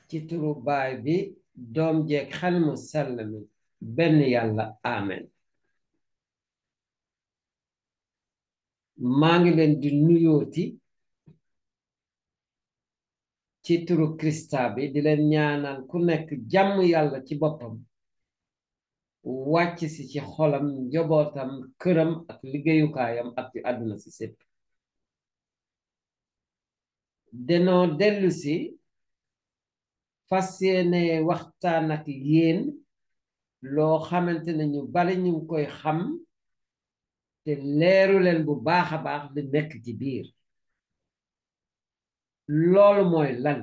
ci turu baay bi doom jeeg xel mu sell mi benn yàlla amen maa ngi leen di nuyooti ci turu Krista bi di leen ñaanal ku nekk jàmm yàlla ci boppam wàcc si ci xolam njobootam këram ak liggéeyukaayam ak ci àdduna si sépp danoo dellu si fas yéene waxtaan ak yéen loo xamante ne ñu bari ñu ngi koy xam te leeru leen bu baax a baax li nekk ci biir loolu mooy lan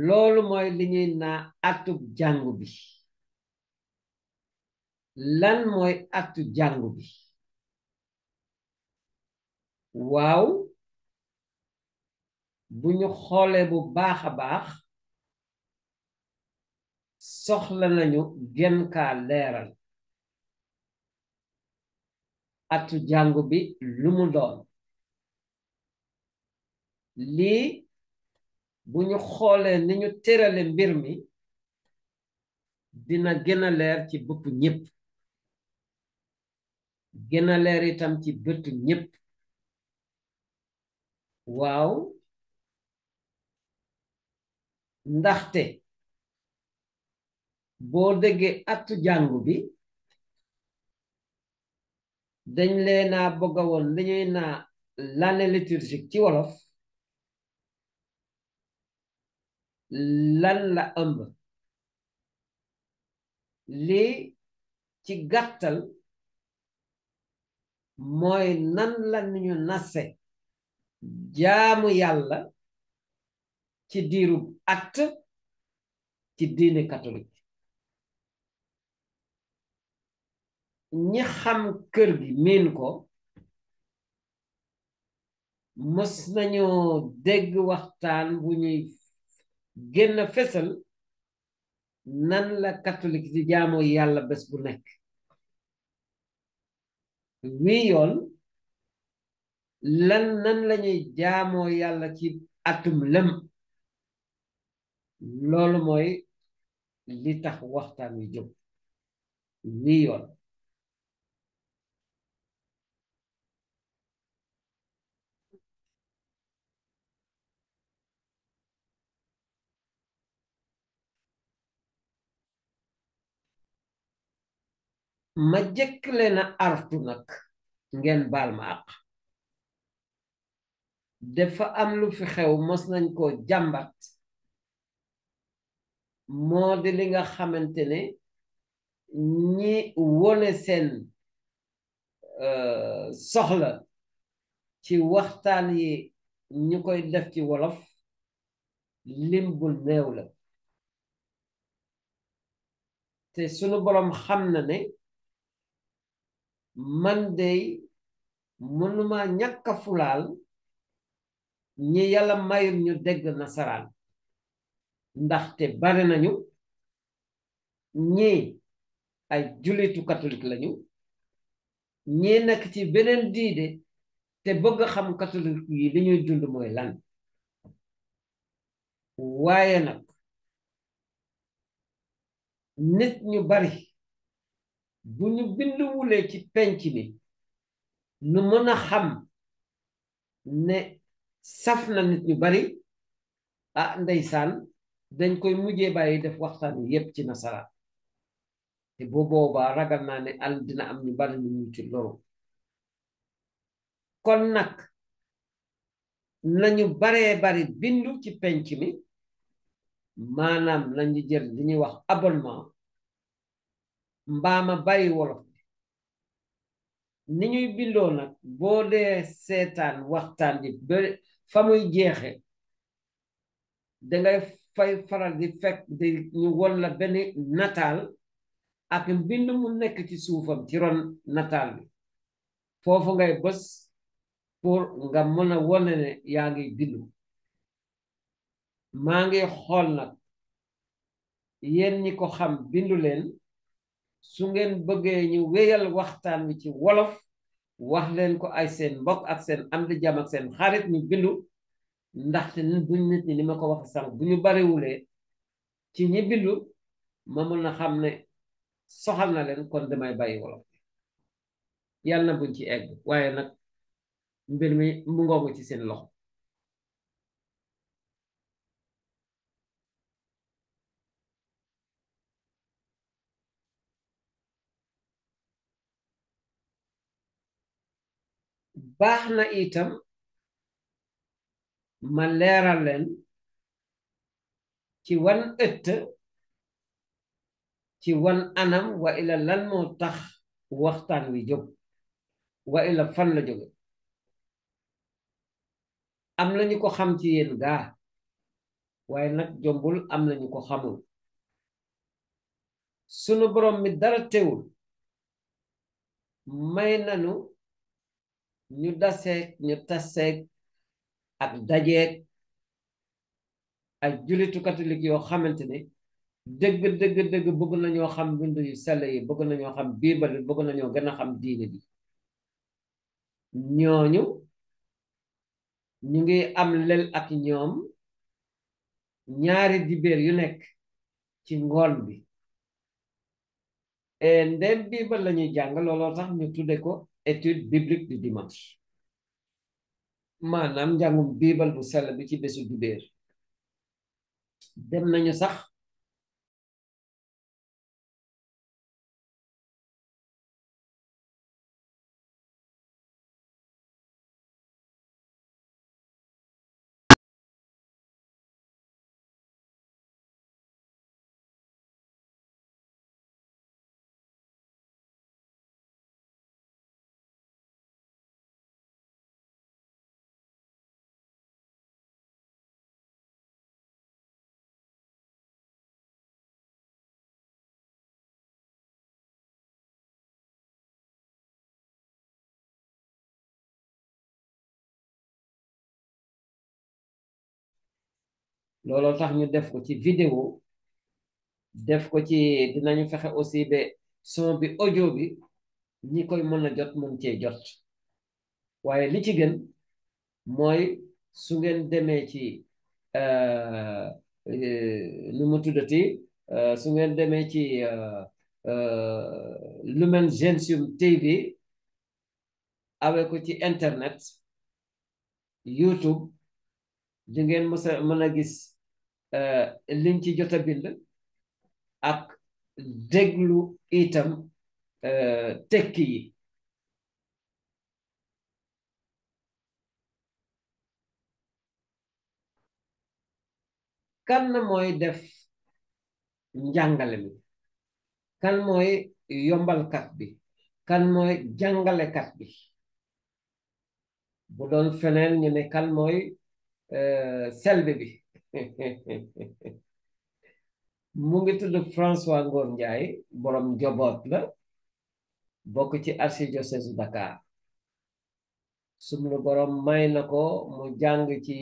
loolu mooy li ñuy naa atub jàngu bi lan mooy atu jàngu bi waaw bu ñu xoolee bu baax a baax soxla nañu gën kaa leeral atu jàngu bi lu mu doon lii bu ñu xoolee ni ñu tërale mbir mi dina gën a leer ci bopp ñépp gën a leer itam ci bëtu ñépp waaw ndaxte boo déggee atu jàngu bi dañ leena bëgga woon li ñuy naa l'année liturgique ci wolof lan la ëmb lii ci gàttal mooy nan la ñu nase jaamu yàlla ci diirub at ci diine catholique ñi xam kër gi miin ko mës nañoo dégg waxtaan bu ñuy génn fesal nan la catholique di jaamoo yàlla bés bu nekk wii yoon nan lañuy jaamoo yàlla ci atum lëm loolu mooy li tax waxtaan wi jóg wii yoon ma jëkk leen a artu nag ngeen baal ma àq dafa am lu fi xew mos nañ ko jàmbat moo di li nga xamante ne ñi wone seen soxla ci waxtaan yi ñu koy def ci wolof lim bu néew la te sunu boroom xam na ne man dey mënuma ñàkk a fulaal ñi yàlla mayul ñu dégg nasaraan ndaxte bare nañu ñii ay jullitu catholique lañu ñii nekk ci beneen diide te bëgg xam catholique yi li ñuy dund mooy lan waaye nag nit ñu bari bu ñu binduwulee ci penc mi nu mën a xam ne saf na nit ñu bari ah ndeysaan dañ koy mujjee bàyyi def waxtaan yi yépp ci nasaraan te boo boobaa ragal naa ne al dina am ñu bari ñu ci loru kon nag nañu baree bari bindu ci penc mi maanaam nañu jël li ñuy wax abonnement mbaama bàyyi wolof ni ñuy bindoo nag boo dee seetaan waxtaan ji ba fa muy jeexe dangay fay faral di fekk di ñu won la benn nataal ak mbind mu nekk ci suufam ci ron nataal bi foofu ngay bës pour nga mën a wone ne yaa ngi bindu maa ngi xool nag yéen ñi ko xam bindu leen su ngeen bëggee ñu wéyal waxtaan wi ci wolof wax leen ko ay seen mbokk ak seen am di jàmm ak seen xarit ñu bindu ndaxte buñ nit ñi ni ma ko wax sànq bu ñu bariwulee ci ñi bindu ma mën a xam ne soxal na leen kon damay bàyyi wolof yàlla na buñ ci egg waaye nag mbir mi mu ngoogu ci seen loxo baax na itam ma leeral leen ci wan ëtt ci wan anam wa ila lan moo tax waxtaan wi jóg wa ila fan la jóge am nañu ko xam ci yéen gaa waaye nag jombul am nañu ko xamul sunu borom mi dara teewul may nanu ñu daseeg ñu taseeg ak dajeeg ay julitu catholique yoo xamante ne dëgg dëgg dëgg bëgg nañoo xam bindu yu sell yi bëgg nañoo xam biibal bi bëgg nañoo gën a xam diine bi ñooñu ñu ngi am lel ak ñoom ñaari dibeer yu nekk ci ngoon bi ndem biibal lañuy jàng looloo tax ñu tudde ko étude biblique du dimanche maanaam njàngum biibal bu sell bi ci bésu dibeer dem nañu sax looloo tax ñu def ko ci vidéo def ko ci dinañu fexe aussi ba son bi audio bi ñi koy mën a jot mën cee jot waaye li ci gën mooy su ngeen demee ci nu mu tuddati su ngeen demee ci Lumen Gentium TV awee ko ci internet YouTube di ngeen mën a gis liñ ci jot a bind ak déglu itam tekki yi kan mooy def njàngale mi kan mooy yombalkat bi kan mooy jàngalekat bi bu doon feneen ñu ne kan mooy selbe bi mu ngi tudd François Ngor Ndiaye borom njoboot la bokk ci archidiocèse Dakar sunu borom may na ko mu jàng ci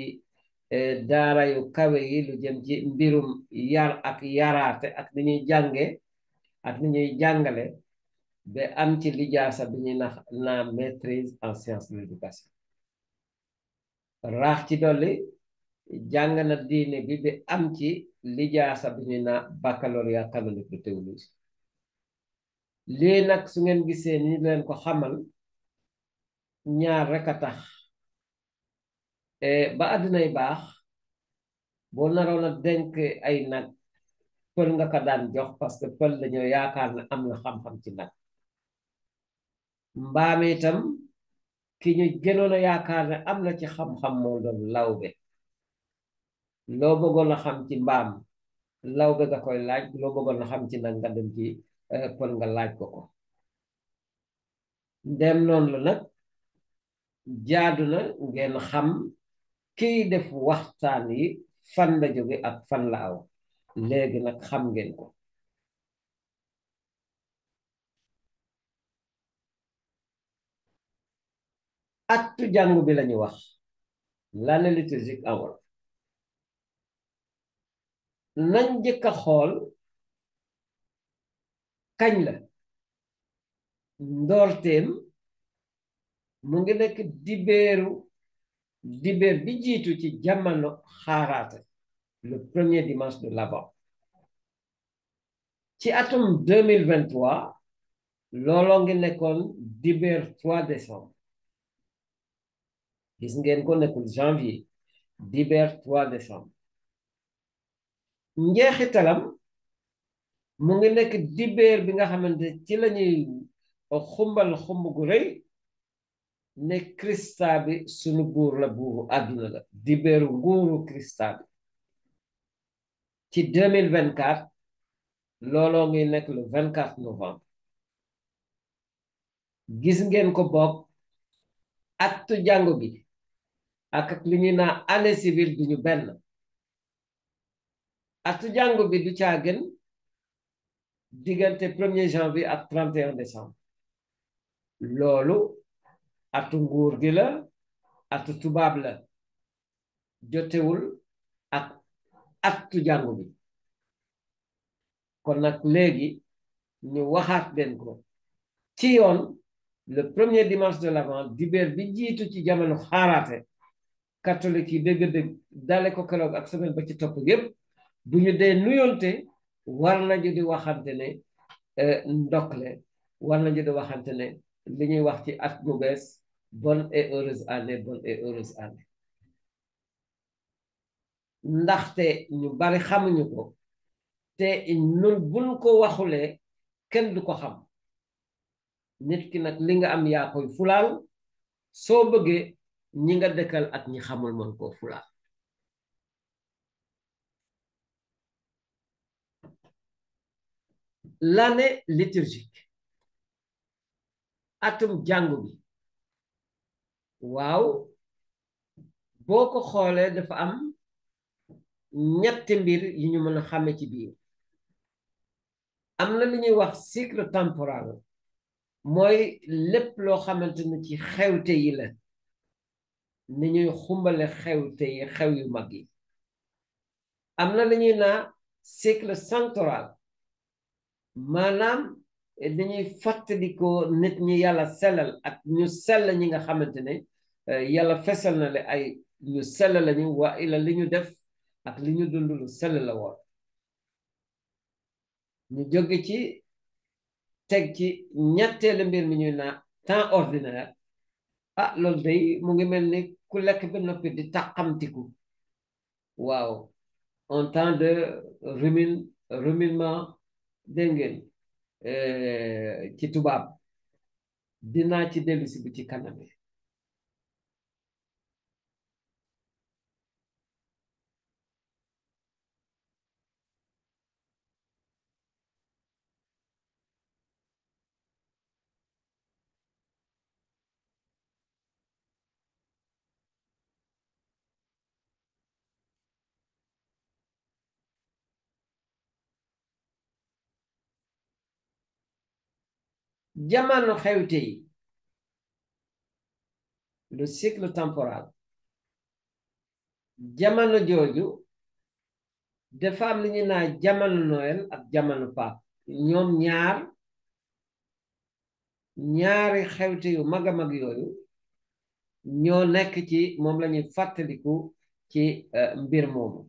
daara yu kawe yi lu jëm ci mbirum yar ak yaraate ak ni ñuy jànge ak ni ñuy jàngale ba am ci lijaasa bi ñuy naa maîtrise en sciences de l'éducation raax ci dolli jàng na diine bi ba am ci lijaasa bi ñuy naa baccalauréat canonique de théologie lii nag su ngeen gisee ni leen ko xamal ñaar rek a tax ba àddinay baax boo naroon a denk ay nag pël nga ko daan jox parce que pël dañoo yaakaar ne am na xam-xam ci nag mbaam itam ki ñu gënoon a yaakaar ne am na ci xam-xam moo doon lawbe loo bëggoon a xam ci mbaam lawbe nga koy laaj loo bëggoon a xam ci nag nga dem ci pël nga laaj ko ko ndem noonu la nag jaadu na ngeen xam kiy def waxtaan yi fan la jóge ak fan la aw léegi nag xam ngeen ko actu jàngu bi lañu wax l'année liturgique en wolof nañ njëkk a xool kañ la ndoorteem mu ngi nekk dibéer bi jiitu ci jamono xaaraate le premier dimanche de l'Avent ci atum 2023 looloo ngi nekkoon dibéer 3 décembre gis ngeen ko nekkul janvier dibéer 3 décembre njeexitalam mu ngi nekk dibéer bi nga xamante ci lañuy xumbal xumb gu rëy ne Krista bi sunu buur la buuru àdduna la dibéeru nguuru Krista bi ci 2024 looloo ngi nekk le 24 novembre gis ngeen ko bokk attu jàngu bi ak li ñuy naa année civile duñu benn attu jàngu bi du caagen diggante 1er janvier ak 31 décembre loolu atu nguur gi la atu tubaab la jotewul ak attu jàngu bi kon nag léegi ñu waxaat leen ko ci yoon le premier dimanche de l'Avent dibéer bi jiitu ci jamono xaaraate catholique yi dëgg-dëgg dale ko keroog ak semaine ba ci topp yépp bu ñu dee nuyonte war nañu di waxante ne ndokle war nañu di waxante ne li ñuy wax ci at bu bees bonne et heureuse année bonne et heureuse année ndaxte ñu bari xamuñu ko te ñun buñ ko waxulee kenn du ko xam nit ki nag li nga am yaa koy fulaal soo bëggee ñi nga dëkkal ak ñi xamul mën koo fulaal l'année liturgique atum jàngu bi waaw boo ko xoolee dafa am ñetti mbir yi ñu mën a xàmme ci biir am na lu ñuy wax cycle temporal mooy lépp loo xamante ni ci xewte yi la ni ñuy xumbale xewte yi xew yu mag yi am na lu ñuy naa cycle sanctoral maanaam dañuy fàttalikoo nit ñi yàlla sellal ak ñu sell ñi nga xamante ne yàlla fesal na le ay ñu sell lañu waa ila li ñu def ak li ñu dund lu sell la woon ñu jóge ci teg ci ñetteelu mbir mi ñuy naa temps ordinaire loolu day mu ngi mel ni ku lekk ba noppi di tàqamtiku waaw en temps de ruminement dégg ngeen ci tubaab dinaa ci dellusi bu ci kaname jamono xewte yi le cycle temporal jamono jooju dafa am li ñu naa jamono Noël ak jamono Pâques ñoom ñaari xewte yu mag a mag yooyu ñoo nekk ci moom la ñuy fàttaliku ci mbir moomu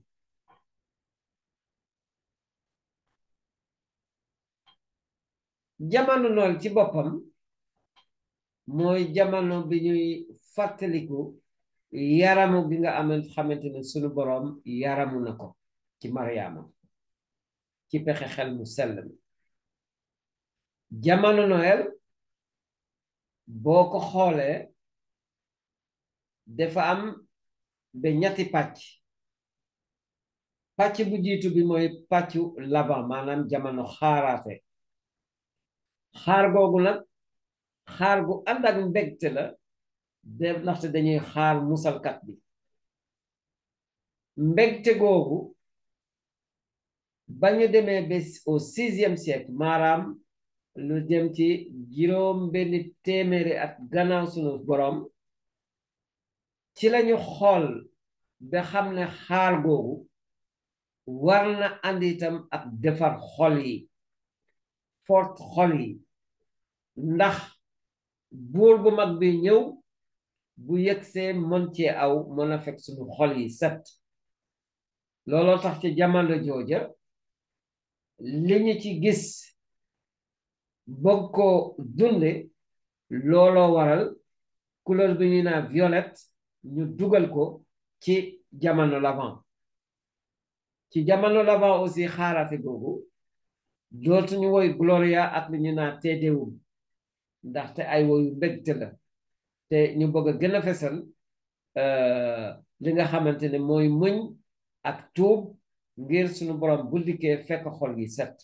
jamono Noël ci boppam mooy jamono bi ñuy fàttaliku yaramu bi nga xamante ne sunu boroom yaramu na ko ci Mariama ci pexe xel mu sell mi jamono Noël boo ko xoolee dafa am ba ñetti pàcc bu jiitu bi mooy pàccu l'Avent maanaam jamono xaaraate xaar googu nag xaar gu ànd ak mbégte la def ndaxte dañuy xaar musalkat bi mbégte googu ba ñu demee ba au 6e siècle maanaam lu jëm ci juróom benni téeméeri at gannaaw sunu boroom ci lañu xool ba xam ne xaar googu war na andi itam ak defar xol yi fort xol yi ndax buur bu mag bi ñëw bu yegsee mën cee aw mën a fekk suñu xol yi set looloo tax ci jamono jooja li ñu ci gis bëgg ko dunde looloo waral couleur bi ñu naan violette ñu dugal ko ci jamono l'avant ci jamono l'avant aussi xaarate googu dootuñu woy Gloria ak li ñu naan Te Deum ndaxte ay woyu mbégte la te ñu bëgg a gën a fesal li nga xamante ne mooy muñ ak tuub ngir suñu borom bu dikkee fekk xol gi set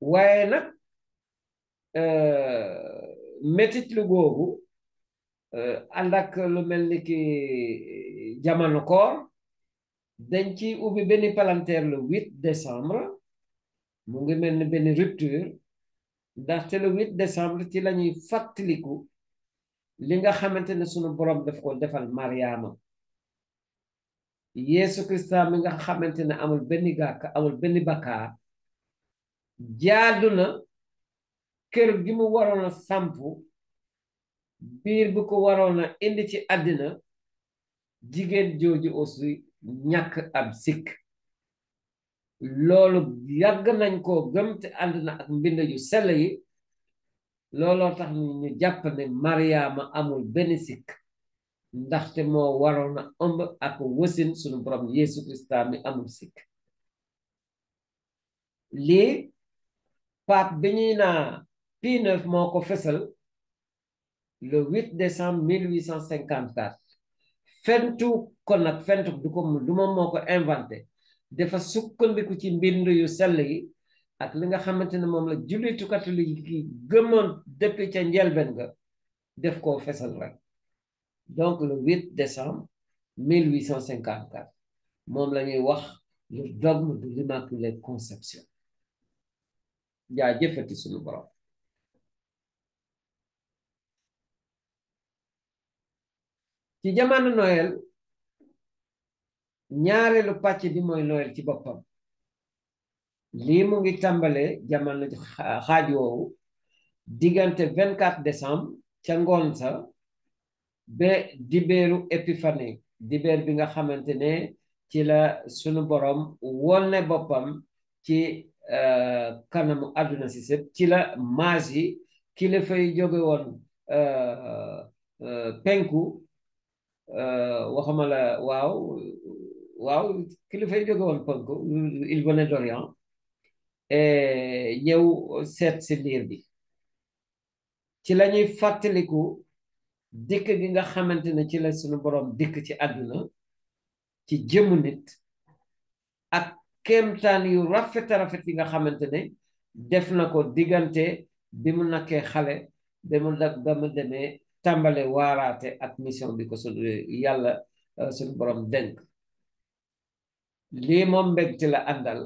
waaye nag métit lu googu ànd ak lu mel ni ki jamono koor dañ ci ubbi benn palanteer le 8 décembre mu ngi mel ni benn rupture ndaxte le 8 décembre ci la ñuy fàttaliku li nga xamante ne sunu borom daf ko defal Mariama Yeesu Krista mi nga xamante ne amul benn gàkk amul benn bakkaar jaadu na kër gi mu waroon a sampu biir bu ko waroon a indi ci àddina jigéen jooju aussi ñàkk ab sikk loolu yàgg nañ koo gëm te ànd na ak mbind yu sell yi looloo tax ñu jàpp ne Mariama amul benn sikk ndaxte moo waroon a ëmb ak wasin sunu borom Yeesu Krista mi amul sikk lii pape bi ñuy naa Pie IX moo ko fesal le 8 décembre 1854 fentu kon nag fentu du moom moo ko inventé dafa sukkandiku ci mbind yu sell yi ak li nga xamante ne moom la jullitu catholique yi gëmoon depuis ca njëlbeen nga def koo fesal rek donc le 8 décembre 1854 moom la ñuy wax le dogme de l'Immaculée Conception jaa jëfati suñu borom ci jamono Noël ñaareelu pàcc bi mooy Noël ci boppam lii mu ngi tàmbale jamono xaaj woowu diggante 24 décembre ca ngoon sa ba dibéeru Épiphanie dibéer bi nga xamante ne ci la sunu borom wone boppam ci kanamu àdduna si sëpp ci la maas yi kilifa yi jóge woon penku waxuma la waaw kilifa yi jóge woon penku il venait d'Orient ñëw seet si liir bi ci la ñuy fàttaliku dikk gi nga xamante ne ci la sunu borom dikk ci àdduna ci jëmu nit ak kéemtaan yu rafet a rafet yi nga xamante ne def na ko diggante bi mu nakkee xale ba mu demee tàmbale waaraate ak mission bi ko yàlla sunu borom dénk lii moom mbégte la àndal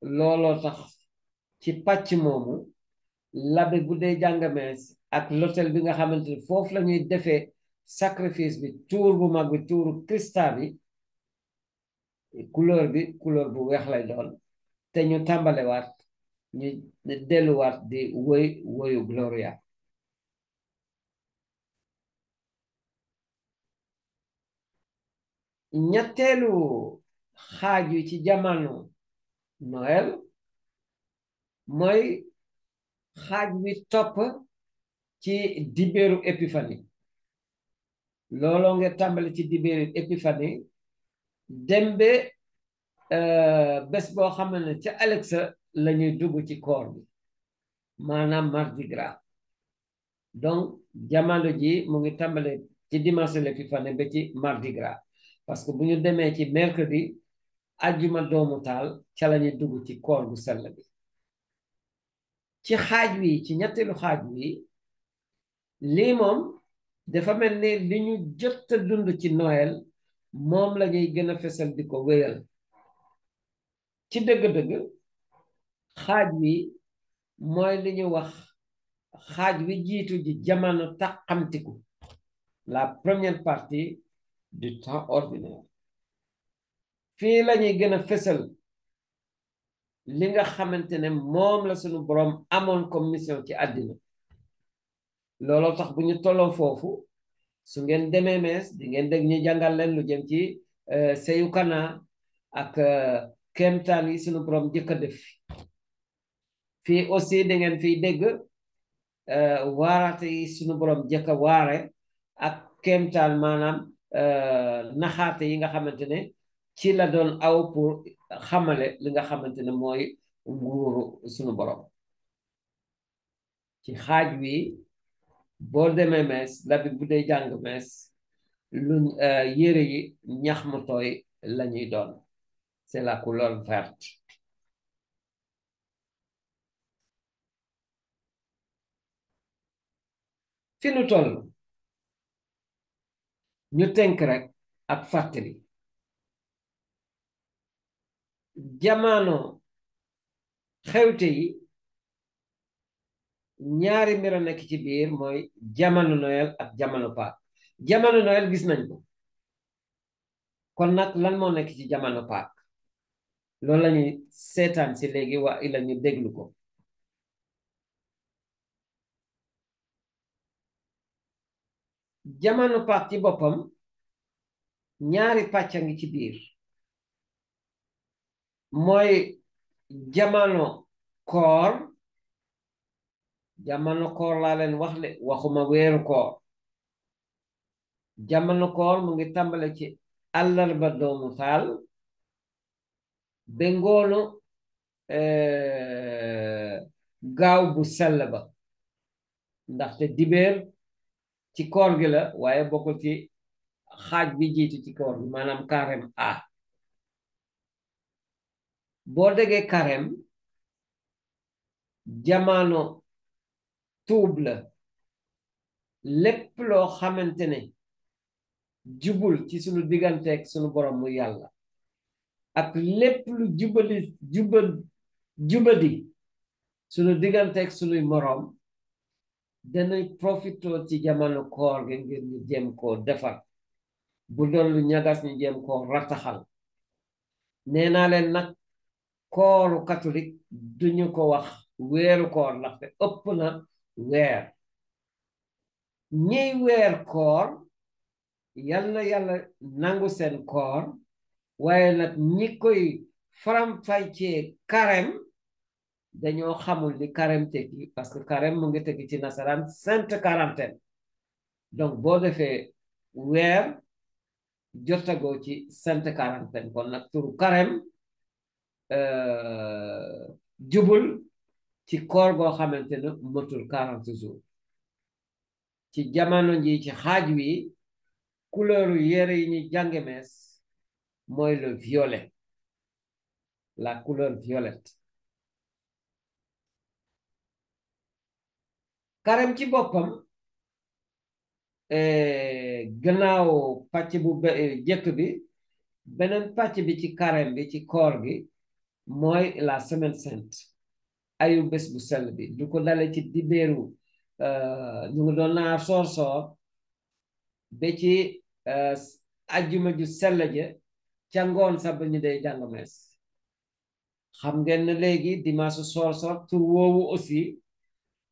looloo tax ci pàcc moomu labe bu dee jàngamees ak l'autel bi nga xamante ne foofu la ñuy defee sacrifice bi tuur bu mag bi tuuru Krista bi couleur bu weex lay doon te ñu tàmbalewaat ñu delluwaat di woyu Gloria ñetteelu xaaju ci jamono Noël mooy xaaj wi topp ci dibéeru Épiphanie looloo nga tàmbali ci dibéeru Épiphanie dem ba bés boo xam ne ca Alexa la ñuy dugg ci koor bi maanaam Mardi Gras donc jamono ji mu ngi tàmbale ci dimanche l'Épiphanie ba ci Mardi Gras parce que bu ñu demee ci mercredi ajjuma doomu taal ca la ñuy dugg ci koor bu sell bi ci xaaj wi ci ñetteelu xaaj wi lii moom dafa mel ni li ñu jot a dund ci Noël moom la ñuy gën a fesal di ko wéyal ci dëgg-dëgg xaaj wi mooy li ñu wax xaaj wi jiitu ji jamono tàqamtiku la première partie du temps ordinaire fii la ñuy gën a fesal li nga xamante ne moom la suñu borom amoon comme mission ci àddina looloo tax bu ñu tolloo foofu su ngeen demee mees di ngeen dégg ñu jàngal leen lu jëm ci seyu kana ak kéemtaan yi suñu borom jëkk a def fii aussi da ngeen fiy dégg waarate yi suñu borom jëkk a waare ak kéemtaan maanaam naxaate yi nga xamante ne ci la doon aw pour xamale li nga xamante ne mooy nguuru suñu borom ci xaaj wi boo demee mees labi bu dee jàng mees lu yére yi ñax mu tooy lañuy doon c'est la couleur verte fi nu toll ñu tënk rek ak fàttali jamono xewte yi ñaari mbir a nekk ci biir mooy jamono Noël ak jamono Pâques jamono Noël gis nañ ko kon nag lan moo nekk ci jamono Pâques loolu la ñuy seetaan si léegi waa ila ñu déglu ko jamono Pâques ci boppam ñaari pàcc a ngi ci biir mooy jamono koor laa leen wax le waxuma weeru koor jamono koor mu ngi tàmbale ci àllarba doomu taal ba ngoonu gaaw bu sell ba ndaxte dibeer ci koor gi la waaye bokkul ci xaaj bi jiitu ci koor gi maanaam carême a boo déggee carême jamono tuub la lépp loo xamante ne jubul ci sunu digganteeg sunu borom mu yàlla ak lépp lu jubadi sunu digganteeg sunuy moroom dañuy profito ci jamono koor gi ngir ñu jéem koo defar bu doon lu ñagas ñu jéem koo rataxal nee naa leen nag kooru catholique duñu ko wax weeru koor ndaxte ëpp na weer ñiy weer koor yàlla nangu seen koor waaye nag ñi koy faram-fàccee carême dañoo xamul li carême tekki parce que carême mu ngi tekki ci nasaraan sainte quarantaine donc boo defee weer jotagoo ci sainte quarantaine kon nag turu carême jubul ci koor goo xamante ne motul 40 jours ci jamono ji ci xaaj wi couleur yére yi ñuy jànge mees mooy le violet la couleur violette carême ci boppam gannaaw pàcc bu jëkk bi beneen pàcc bi ci carême bi ci koor gi mooy la semaine sainte ayu bés bu sell bi du ko dale ci dibéeru ñu ngi doon naa soor ba ci ajjuma ju sell ja ca ngoon sax ba ñu day jàng mees xam ngeen ne léegi dimanche soor tur woowu aussi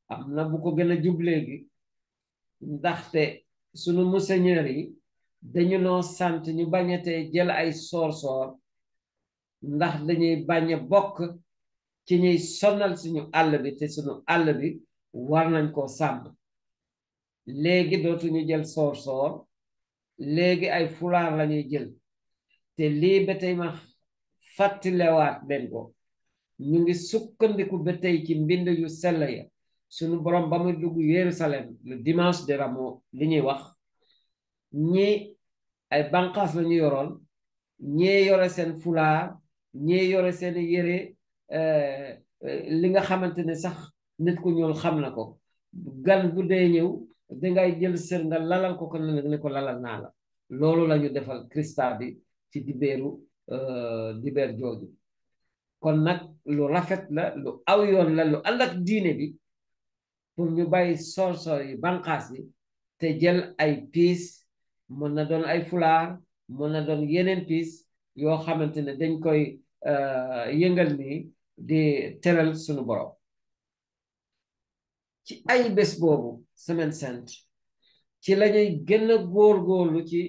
am na bu ko gën a jub léegi ndaxte sunu monseigneur yi dañu noo sant ñu bañatee jël ay soor ndax dañuy bañ a bokk ci ñuy sonal suñu àll bi te suñu àll bi war nañ koo sàmm léegi dootuñu jël soor léegi ay fulaar lañuy jël te lii ba tey ma fàttalewaat leen ko ñu ngi sukkandiku ba tey ci mbind yu sell ya suñu borom ba muy dugg Yerusalem le dimanche de Ramos li ñuy wax ñi ay banqaas lañu yoroon ñee yore seen fulaar ñee yore seen yére li nga xamante ne sax nit ku ñuul xam na ko gan bu dee ñëw dangay jël sër nga lalal ko ne ko lalal naa la loolu lañu defal Krista bi ci dibeer jooju kon nag lu rafet la lu aw yoon la lu ànd ak diine bi pour ñu bàyyi soor yi banqaas bi te jël ay piis mën na doon ay fulaar mën na doon yeneen piis yoo xamante ne dañ koy yëngal nii di teral sunu borom ci ay bés boobu semaine sainte ci lañuy gën a góorgóorlu ci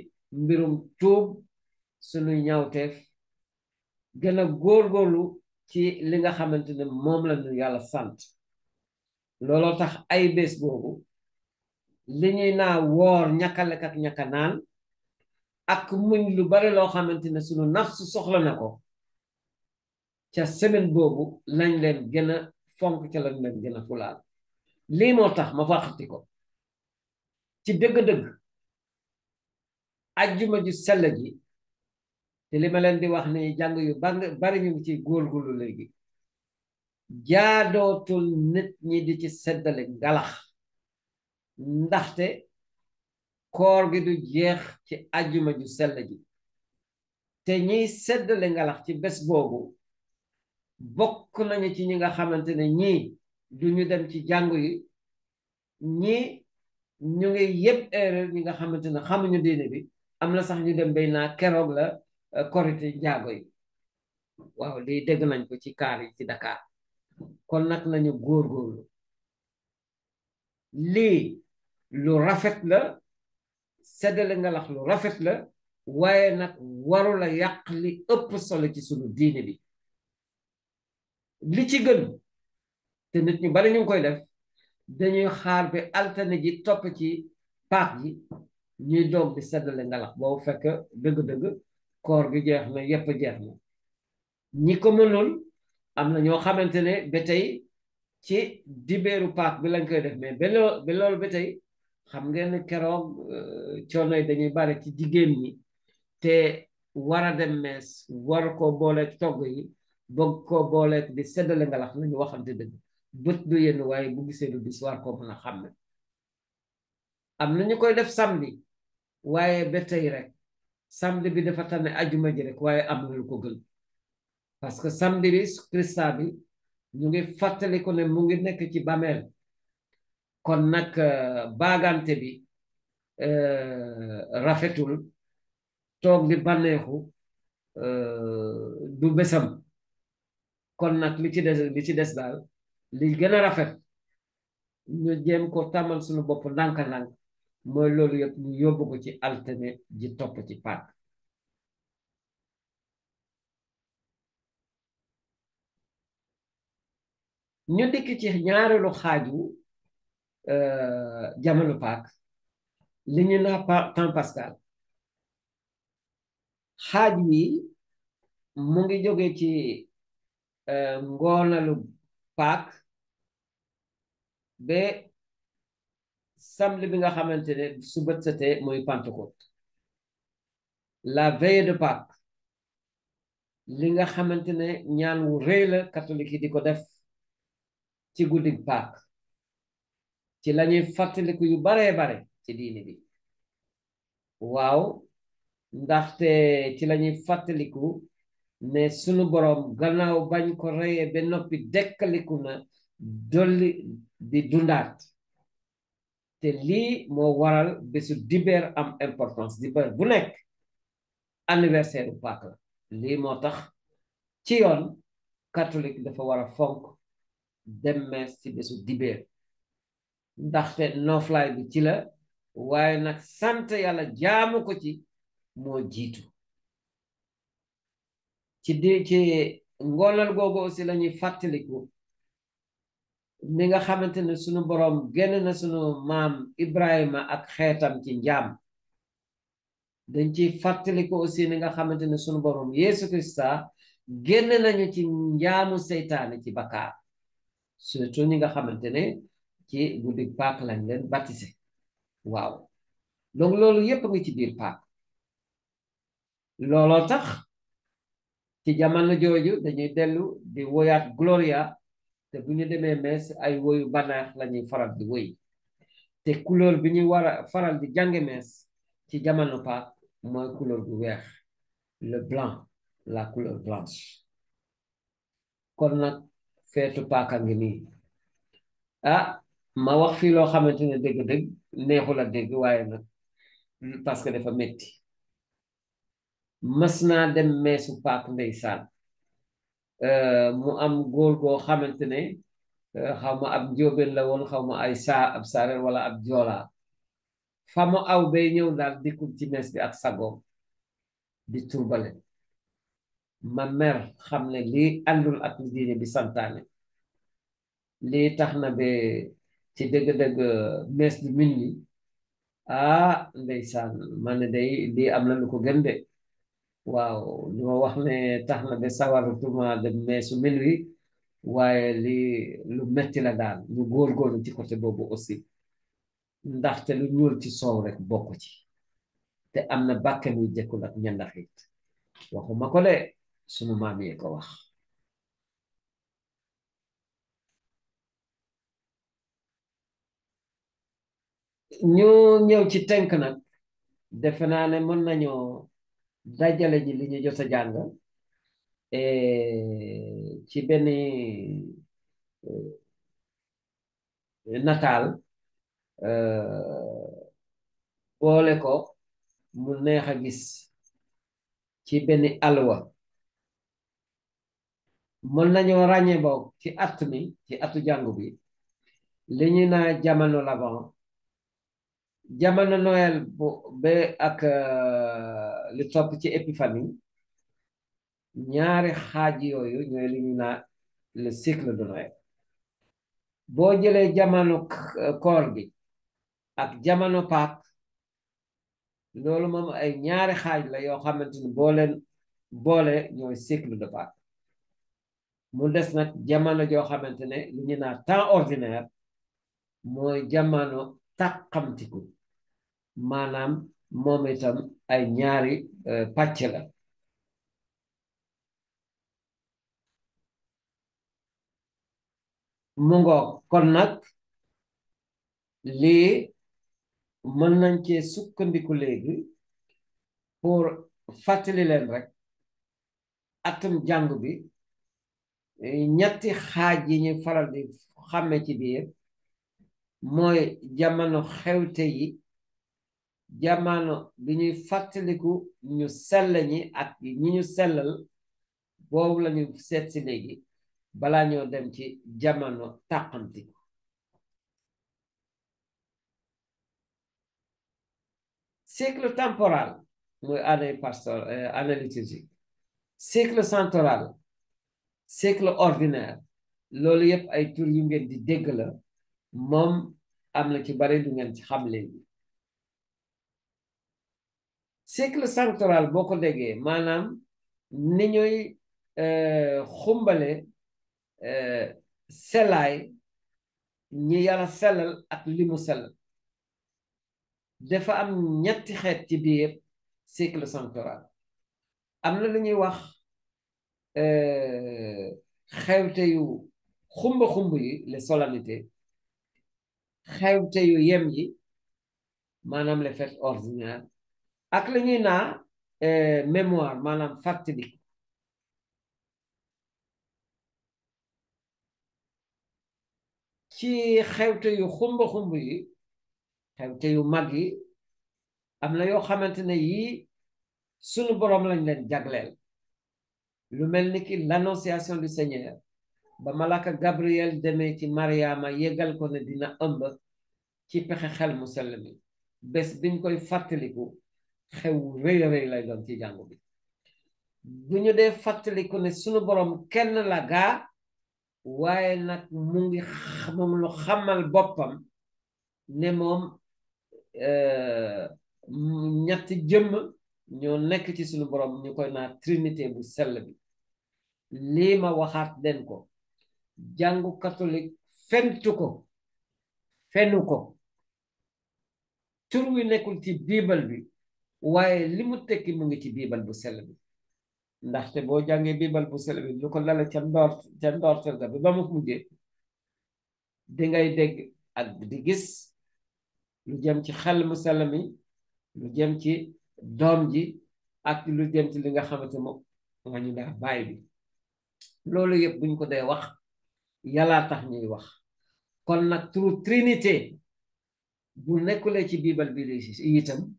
mbirum tuub suñuy ñaawteef gën a góorgóorlu ci li nga xamante ne moom la ñu yàlla sant looloo tax ay bés boobu li ñuy naa woor ñàkk a lekk ak ñàkk a naan ak muñ lu bari loo xamante ne suñu nafsu soxla na ko ca semaine boobu lañ leen gën a fonk ca lañ leen gën a fulaal lii moo tax ma waxati ko ci dëgg-dëgg ajjuma ju sell ji te li ma leen di wax ni jàng yu bari ñu ngi ci góorgóorlu léegi jaadootul nit ñi di ci seddale ngalax ndaxte koor gi du jeex ci ajjuma ju sell ji te ñiy seddale ngalax ci bés boobu bokk nañu ci ñi nga xamante ne ñii duñu dem ci jàngu yi ñii ñu ngi yëpp erreur ñi nga xamante ne xamuñu diine bi am na sax ñu dem bay naa keroog la korite njaago yi waaw lii dégg nañ ko ci kaar yi ci Dakar kon nag nañu góorgóorlu lii lu rafet la seddale ngalax lu rafet la waaye nag warula yàq li ëpp solo ci sunu diine bi li ci gën te nit ñu bari ñu ngi koy def dañuy xaar bi altine ji topp ci paak ji ñuy doog di seddale ngalax boobu fekk dëgg-dëgg koor gi jeex na yépp jeex na ñi ko mënul am na ñoo xamante ne ba tey ci dibéeru paak bi lañ koy def mais ba loolu ba tey xam ngeen ne keroog coono yi dañuy bari ci jigéen ñi te war a dem mees war koo booleeg togg yi bëgg koo booleeg di seddale ngalax nañu waxante dëgg bët du yenn waaye bu gisee lu dis war koo mën a xam ne am na ñu koy def samedi waaye ba tey rek samedi bi dafa tane ajuma ji rek waaye am na lu ko gën parce que samedi bi Krista bi ñu ngi fàttali ko ne mu ngi nekk ci bàmmeel kon nag baagante bi rafetul toog di bànneexu du bésam kon nag li ci des daal li gën a rafet ñu jéem ko tàmmal suñu bopp ndànk-ndànk mooy loolu yëpp ñu yóbbu ko ci altine ji topp ci paak ñu dikk ci ñaareelu xaaju jamono paak li ñu naa temps pascal xaaj wi mu ngi jóge ci ngoonalu paak ba samedi bi nga xamante ne su bët setee mooy Pentecôte la veille de Pâques li nga xamante ne ñaan wu rëy la catholique yi di ko def ci guddig Pâques ci lañuy fàttaliku yu baree bare ci diini bi waaw ndaxte ci lañuy fàttaliku ne sunu boroom gannaaw bañ ko reyee ba noppi dekkaliku na dolli di dundaat te lii moo waral bésu dibeer am importance dibeer bu nekk anniversaire bu Pâques la lii moo tax ci yoon catholique dafa war a fonk dem mees ci bésu dibeer ndaxte noflaay bi ci la waaye nag sant yàlla jaamu ko ci moo jiitu ci ngoonal googu aussi lañuy fàttaliku ni nga xamante ne sunu boroom génn na sunu maam Ibrahima ak xeetam ci njaam dañ ci fàttaliku aussi ni nga xamante ne sunu boroom Yeesu Krista génn nañu ci njaamu seytaane ci bakkaar surtout ñi nga xamante ne ci guddi Pâques lañ leen baptisé waaw donc loolu yépp ngi ci biir Pâques looloo tax ci jamono jooju dañuy dellu di woyaat Gloria te bu ñu demee mees ay woyu banaax lañuy faral di woy te couleur bi ñuy war a faral di jànge mees ci jamono Pâques mooy couleur bu weex le blanc la couleur blanche kon nag feetu Pâques a ngi nii ma wax fii loo xamante ne dëgg-dëgg neexul a dégg waaye nag parce que dafa metti mas naa dem meesu Pâques ndeysaan mu am góor goo xamante ne xaw ma ab njóobeen la woon xaw ma ay ab saareer wala ab joolaa famo aw bay ñëw daal dikkul ci mees bi ak sagoom di turbale ma mer xam ne lii àndul ak li diine bi santaane lii tax na ba ci dëgg-dëgg mees bi min wi ndeysaan ma ne day lii am na lu ko gën de waaw li ma wax ne tax na ba sawaratuma dem meesu min wi waaye lii lu metti la daal ñu góorgóorlu ci côté boobu aussi ndaxte lu ñuul ci soow rek bokk ci te am na bàkkan yu jëkkul ak ñandaxit waxuma ko de sunu maam yee ko wax ñu ñëw ci tënk nag defe naa ne mën nañoo dajale ji li ñu jot a jàng ci benn nataal boole ko mu neex a gis ci benn alwa mën nañoo ràññee boog ci at mi ci atu jàngu bi li ñu naa jamono l'Avent jamono Noël bu ba ak li topp ci Épiphanie ñaari xaaj yooyu ñooy li ñu naa le cycle de Noël boo jëlee jamono koor gi ak jamono Pâques loolu moom ay ñaari xaaj la yoo xamante ni boo leen boole ñooy cycle de Pâques mu des nag jamono joo xamante ne li ñu naa temps ordinaire mooy jamono tàqamtiku maanaam moom itam ay ñaari pàcc la mu ngoog kon nag lii mën nañ cee sukkandiku léegi pour fàttali leen rek atum jàng bi ñetti xaaj yi ñu faral di xàmme ci biir mooy jamono xewte yi jamono bi ñuy fàttaliku ñu sell ñi ak ñi ñu sellal boobu la ñu seet si léegi balaa ñoo dem ci jamono tàqamtiku cycle temporal mooy année liturgique cycle central cycle ordinaire loolu yëpp ay tur yu ngeen di dégg la moom am na ci bari du ngeen ci xam léegi cycle central boo ko déggee maanaam ni ñuy xumbale selaay ñi yàlla sellal ak li mu sellal dafa am ñetti xeet ci biir cycle central am na lu ñuy wax xewte yu xumb yi les solennités xewte yu yem yi maanaam les fêtes ordinaires ak la ñuy naa mémoire maanaam fàttaliku ci xewte yu xumb yi xewte yu mag yi am na yoo xamante ne yii sunu boroom lañ leen jagleel lu mel ni ki l'annonciation du Seigneur ba malaka Gabriel demee ci Mariama yëgal ko ne dina ëmb ci pexe xel mu sell mi bés biñ koy fàttaliku xew rëy lay doon ci jàngu bi bu ñu dee fàttaliku ne sunu boroom kenn la gaa waaye nag mu ngi moom lu xamal boppam ne moom ñetti jëmm ñoo nekk ci sunu boroom ñu koy naa trinité bu sell bi lii ma waxaat den ko jàngu catholique fenu ko tur wi nekkul ci biibal bi waaye li mu tekki mu ngi ci biibal bu sell bi ndaxte boo jàngee biibal bu sell bi lu ko lale ca ndoorteel ga bi ba mu mujjee dingay dégg ak di gis lu jëm ci xel mu sell mi lu jëm ci doom ji ak lu jëm ci li nga xamante moom nga ñu daa baay bi loolu yëpp buñ ko dee wax yàllaa tax ñuy wax kon nag turu trinité bu nekkulee ci biibal bi itam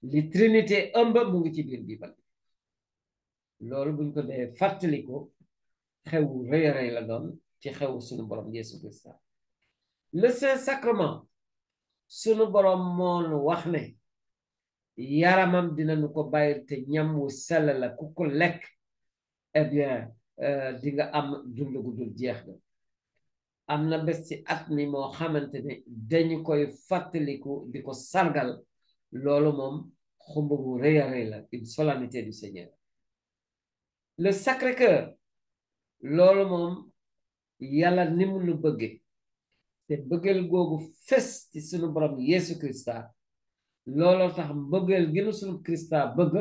li trinité ëmb mu ngi ci biir biibal bi loolu buñ ko dee fàttaliku xewu rëy la doon ci xewu suñu borom Yeesu Krista le Saint-Sacrement sunu borom moonu wax ne yaramam dinañu ko bàyyil te ñam wu sell la ku ko lekk eh bien di nga am dund gu dul jeex ga am na bés ci at mi moo xamante ne dañu koy fàttaliku di ko sargal loolu moom xumb bu rëy a rëy la une solennité du Seigneur le Sacré-Cœur loolu moom yàlla ni mu nu bëgge te bëggeel googu fes ci sunu borom Yesu Krista looloo tax mbëggeel gi nu sunu Krista bëgg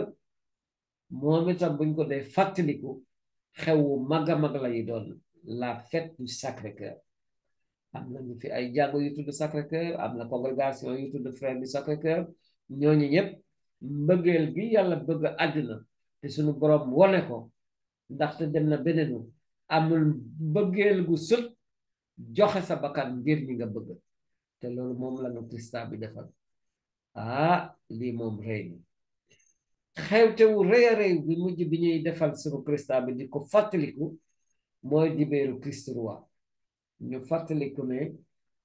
moom itam buñ ko dee fàttaliku xewu mag a mag lay doon la fête du Sacré-Cœur am nañu fi ay jàngu yu tudd Sacré-Cœur am na congrégation yu tudd frère du Sacré-Cœur ñooñu ñëpp mbëggeel gi yàlla bëgg àddina te sunu borom wone ko ndaxte dem na benenu amul mbëggeel gu sut joxe sa bakkan ngir ñi nga bëgg te loolu moom la nu Krista bi defal lii moom rëy na xewtewu rëy a rëy bi mujj bi ñuy defal sunu Krista bi di ko fàttaliku mooy dibéeru Christ roi ñu fàttaliku ne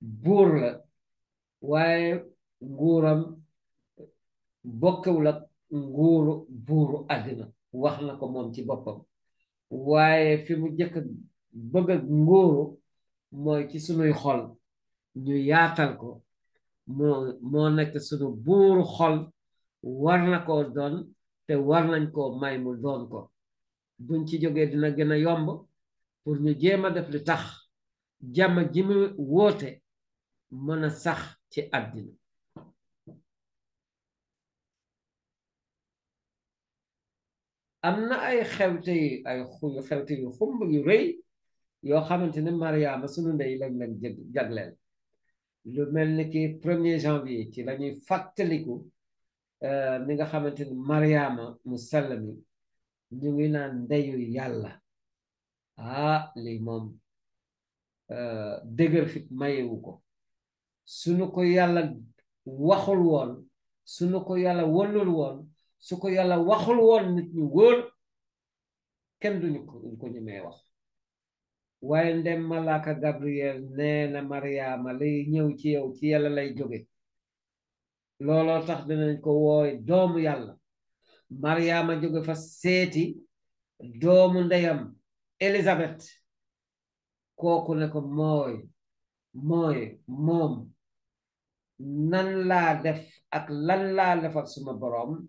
buur la waaye nguuram bokkewul ak nguuru buuru àddina wax na ko moom ci boppam waaye fi mu jëkk bëgg ak nguuru mooy ci sunuy xol ñu yaatal ko moo nekk sunu buuru xol war na koo doon te war nañ koo may mu doon ko buñ ci jógee dina gën a yomb pour ñu jéem a def li tax jàmm ji mu woote mën a sax ci àddina am na ay xewte yu xumb yu rëy yoo xamante ne Mariama sunu ndey lañ leen jagleel lu mel ni ki 1er janvier ci la ñuy fàttaliku ni nga xamante ni Mariama mu sell mi ñu ngi naan ndeyu yàlla lii moom dëgër fit mayewu ko suñu ko yàlla waxul woon suñu ko yàlla wonul woon su ko yàlla waxul woon nit ñu wóor kenn duñu ko ñemee wax waaye ndem malaaka Gabriel nee na Mariama lay ñëw ci yow ci yàlla lay jóge looloo tax dinañ ko wooy doomu yàlla Mariama jóge fa seeti doomu ndeyam Élisabeth kooku ne ko moom nan laa def ak lan laa defal suma boroom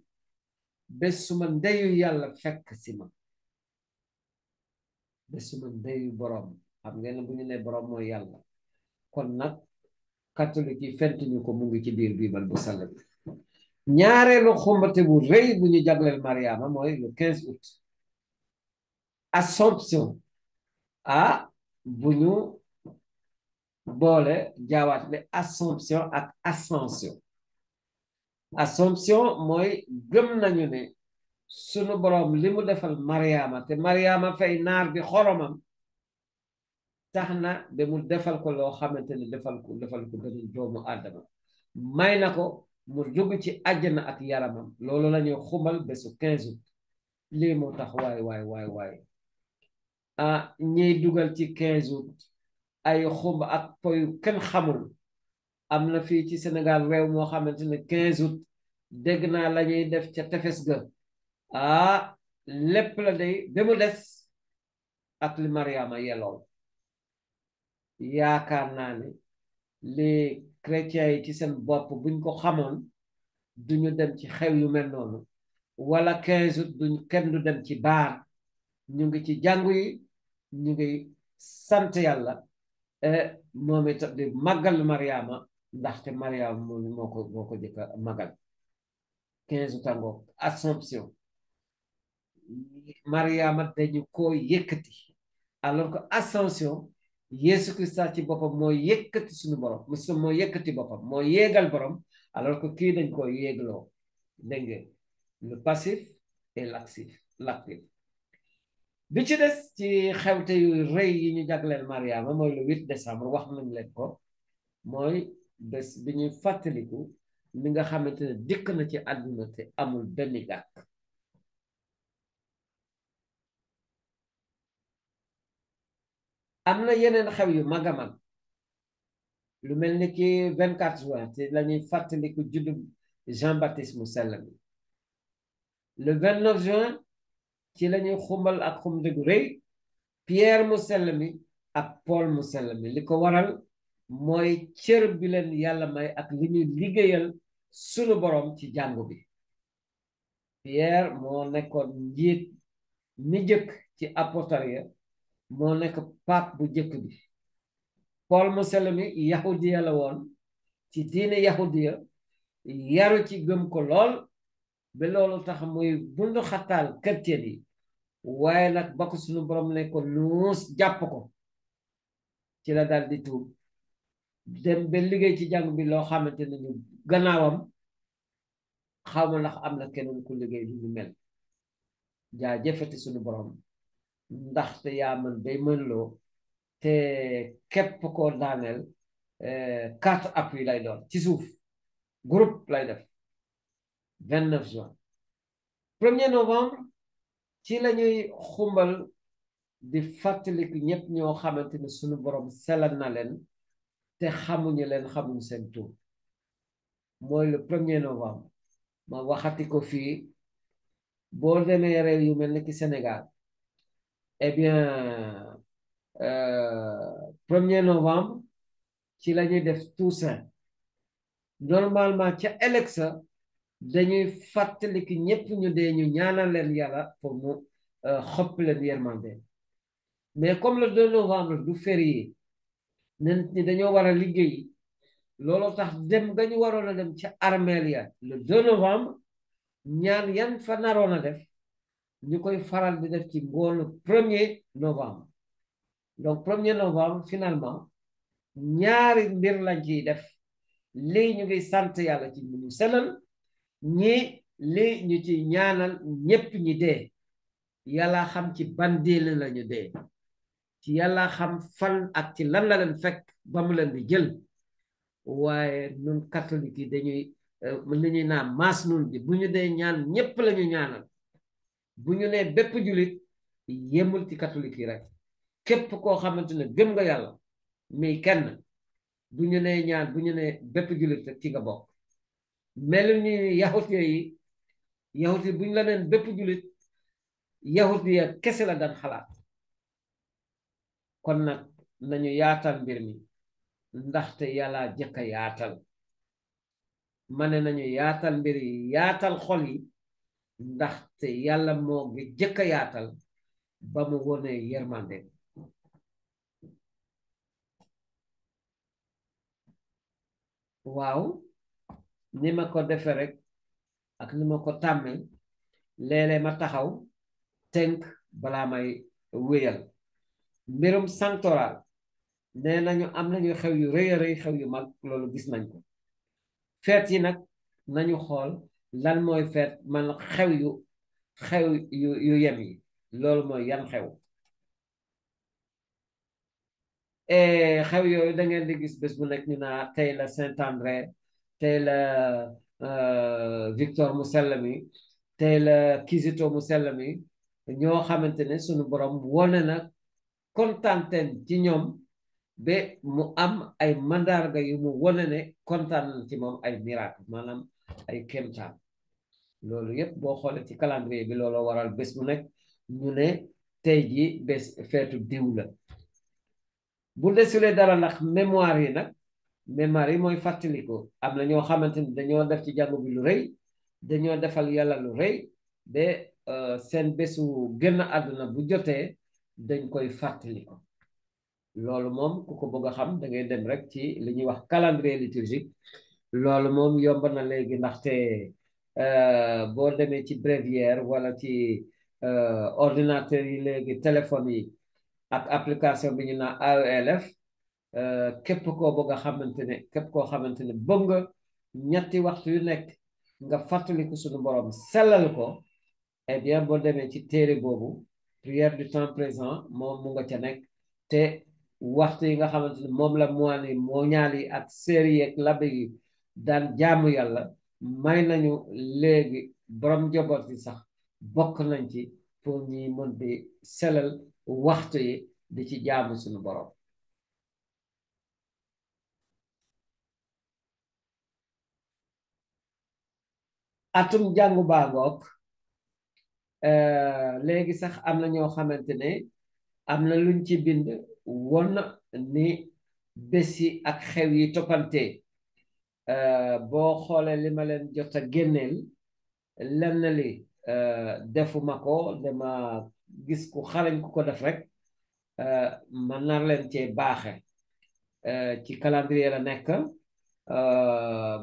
bés suma ndeyu yàlla fekk si ma bés suma ndeyu boroom xam ngeen bu ñu ne boroom mooy yàlla kon nag catholique yi fent ñu ko mu ngi ci biir biibal bu sell bi ñaareelu xumbate bu rëy bu ñu jagleel Mariama mooy le 15 août Assomption bu ñu boole jaawaat le Assomption ak Ascension Assomption mooy gëm nañu ne sunu boroom li mu defal Mariama te Mariama fay naar bi xoromam tax na ba mu defal ko loo xamante ne defal ko benn doomu Adama may na ko mu jóg ci àjjana ak yaramam loolu la ñuy xumbal bésu 15 août lii moo tax waay ñiy dugal ci 15 août ay xumb ak poyu kenn xamul am na fii ci Sénégal réew moo xamante ne 15 août dégg naa la ñuy def ca tefes ga lépp la day ba mu des ak li Mariama yelool yaakaar naa ne les chrétiens yi ci seen bopp buñ ko xamoon duñu dem ci xew yu mel noonu wala 15 août kenn du dem ci baar ñu ngi ci jàngu yi ñu ngi sant yàlla moom itam di màggal Mariama ndaxte Mariama moo ko jëkka màggal 15 août ango Assomption Mariama dañu ko yëkkati alors que Ascension Yesu Christa ci boppam moo yëkkati suñu borom moo yëkkati boppam moo yéegal borom alors que kii dañ ko yéegloo dégg ngeen le passif et l'actif bi ci des ci xewte yu rëy yi ñu jagleel Mariama mooy le 8 décembre wax nañ leen ko mooy bés bi ñuy fàttaliku li nga xamante ne dikk na ci àdduna te amul benn gàkk am na yeneen xew yu mag a mag lu mel ni ki 24 juin te la ñuy fàttaliku juddu Jean-Baptiste mu sell mi le 29 juin ci la ñuy xumbal ak xumte gu rëy Pierre mu sell mi ak Paul mu sell mi li ko waral mooy cër bi leen yàlla may ak li ñuy liggéeyal sunu borom ci jàngu bi Pierre moo nekkoon njiit mi jëkk ci apôtre ya moo nekk pape bu jëkk bi Paul mu sell mi yahudiya la woon ci diine yahudiya yaru ci gëm ko lool ba loolu tax muy bundu xataal chrétien yi waaye nag ba ko suñu borom ne ko nuus jàpp ko ci la daal di tuub dem ba liggéey ci jàng bi loo xamante ne ñu gannaawam xaw ma ndax am na keneen ku liggéey lu ñu mel jaa jëfati suñu borom ndaxte yaa mën day mën loo te képp koo daaneel carte appui lay doon ci suuf groupe lay def 29 juin 1er novembre ci la ñuy xumbal di fàttaliku ñëpp ñoo xamante ne suñu borom selal na leen te xamuñu leen xamuñu seen tur mooy le 1er novembre ma waxati ko fii boo demee réew yu mel ni ki Sénégal eh bien 1er novembre ci la ñuy def Toussaint normalement ca ëllëg sa dañuy fàttaliku ñëpp ñu dee ñu ñaanal leen yàlla pour mu xopp leen yërmande mais comme le 2 novembre du férié nit ñi dañoo war a liggéey looloo tax dem nga ñu waroon a dem ca armeel ya le 2 novembre ñaan yan fa naroon a def ñu koy faral di def ci ngoonu 1er novembre donc 1er novembre finalement ñaari mbir lañ ciy def lii ñu ngi sant yàlla ci ñu selal ñi lii ñu ci ñaanal ñépp ñi dee yàlla xam ci ban diine lañu dee ci yàlla xam fan ak ci lan la leen fekk ba mu leen di jël waaye ñun catholique yi dañuy li ñuy naan maas nun bi bu ñu dee ñaan ñépp lañu ñaanal bu ñu nee bépp jullit yemul ci catholique yi rek képp koo xamante ne gëm nga yàlla mais kenn bu ñu nee ñaan bu ñu nee bépp jullit rek ci nga bokk melu ni yahut yi bu ñu la neen bépp jullit yahut ya kese la daan xalaat kon nag nañu yaatal mbir mi ndaxte yàlla jëkk a yaatal ma ne nañu yaatal mbir yi yaatal xol yi ndaxte yàlla moo ngi jëkk a yaatal ba mu wone yërmande waaw ni ma ko defe rek ak ni ma ko tàmmee léeg-léeg ma taxaw tënk balaa may wéyal mbirum santoral nee nañu am nañu xew yu rëy a rëy xew yu mag loolu gis nañ ko feet yi nag nañu xool lan mooy feet man xew yu yem yi loolu mooy yan xew xew yooyu da ngeen di gis bés bu nekk ñu naa tey la Saint-André tey la Victor mu sell mi tey la Kizito mu sell mi ñoo xamante ne sunu borom wone na kontaanteen ci ñoom ba mu am ay mandarga yu mu wone ne kontaan na ci moom ay miracle maanaam ay kéemtaan loolu yépp boo xoolee ci calendrier bi loolu waral bés bu nekk ñu ne tey ji bés feetu diw la bu desulee dara ndax mémoire yi nag mémoire yi mooy fàttaliku am na ñoo xamante ni dañoo def ci jàngu bi lu rëy dañoo defal yàlla lu rëy de seen bésu génn àdduna bu jotee dañ koy fàttaliku loolu moom ku ko bëgg a xam da ngay dem rek ci li ñuy wax calendrier liturgique loolu moom yomb na léegi ndaxte boo demee ci bréviaire wala ci ordinateur yi léegi téléphone yi ak application bi ñu naan AELF képp koo bëgg a xamante ne képp koo xamante ne bëgg nga ñetti waxtu yu nekk nga fàttaliku suñu borom sellal ko eh bien boo demee ci téere boobu prière du temps présent moom mu nga ca nekk te waxtu yi nga xamante ne moom la moine yi mooñaal yi ak séeri yi ak labe yi daan jaamu yàlla may nañu léegi borom njaboot yi sax bokk nañ ci pour ñi mën di sellal waxtu yi di ci jaamu suñu borom atum jàngu baagook léegi sax am na ñoo xamante ne am na luñ ci bind won ni bés yi ak xew yi toppante boo xoolee li ma leen jot a génneel lenn li defuma ko dama gis ku xarañ ku ko def rek man nar leen cee baaxe ci calendrier la nekk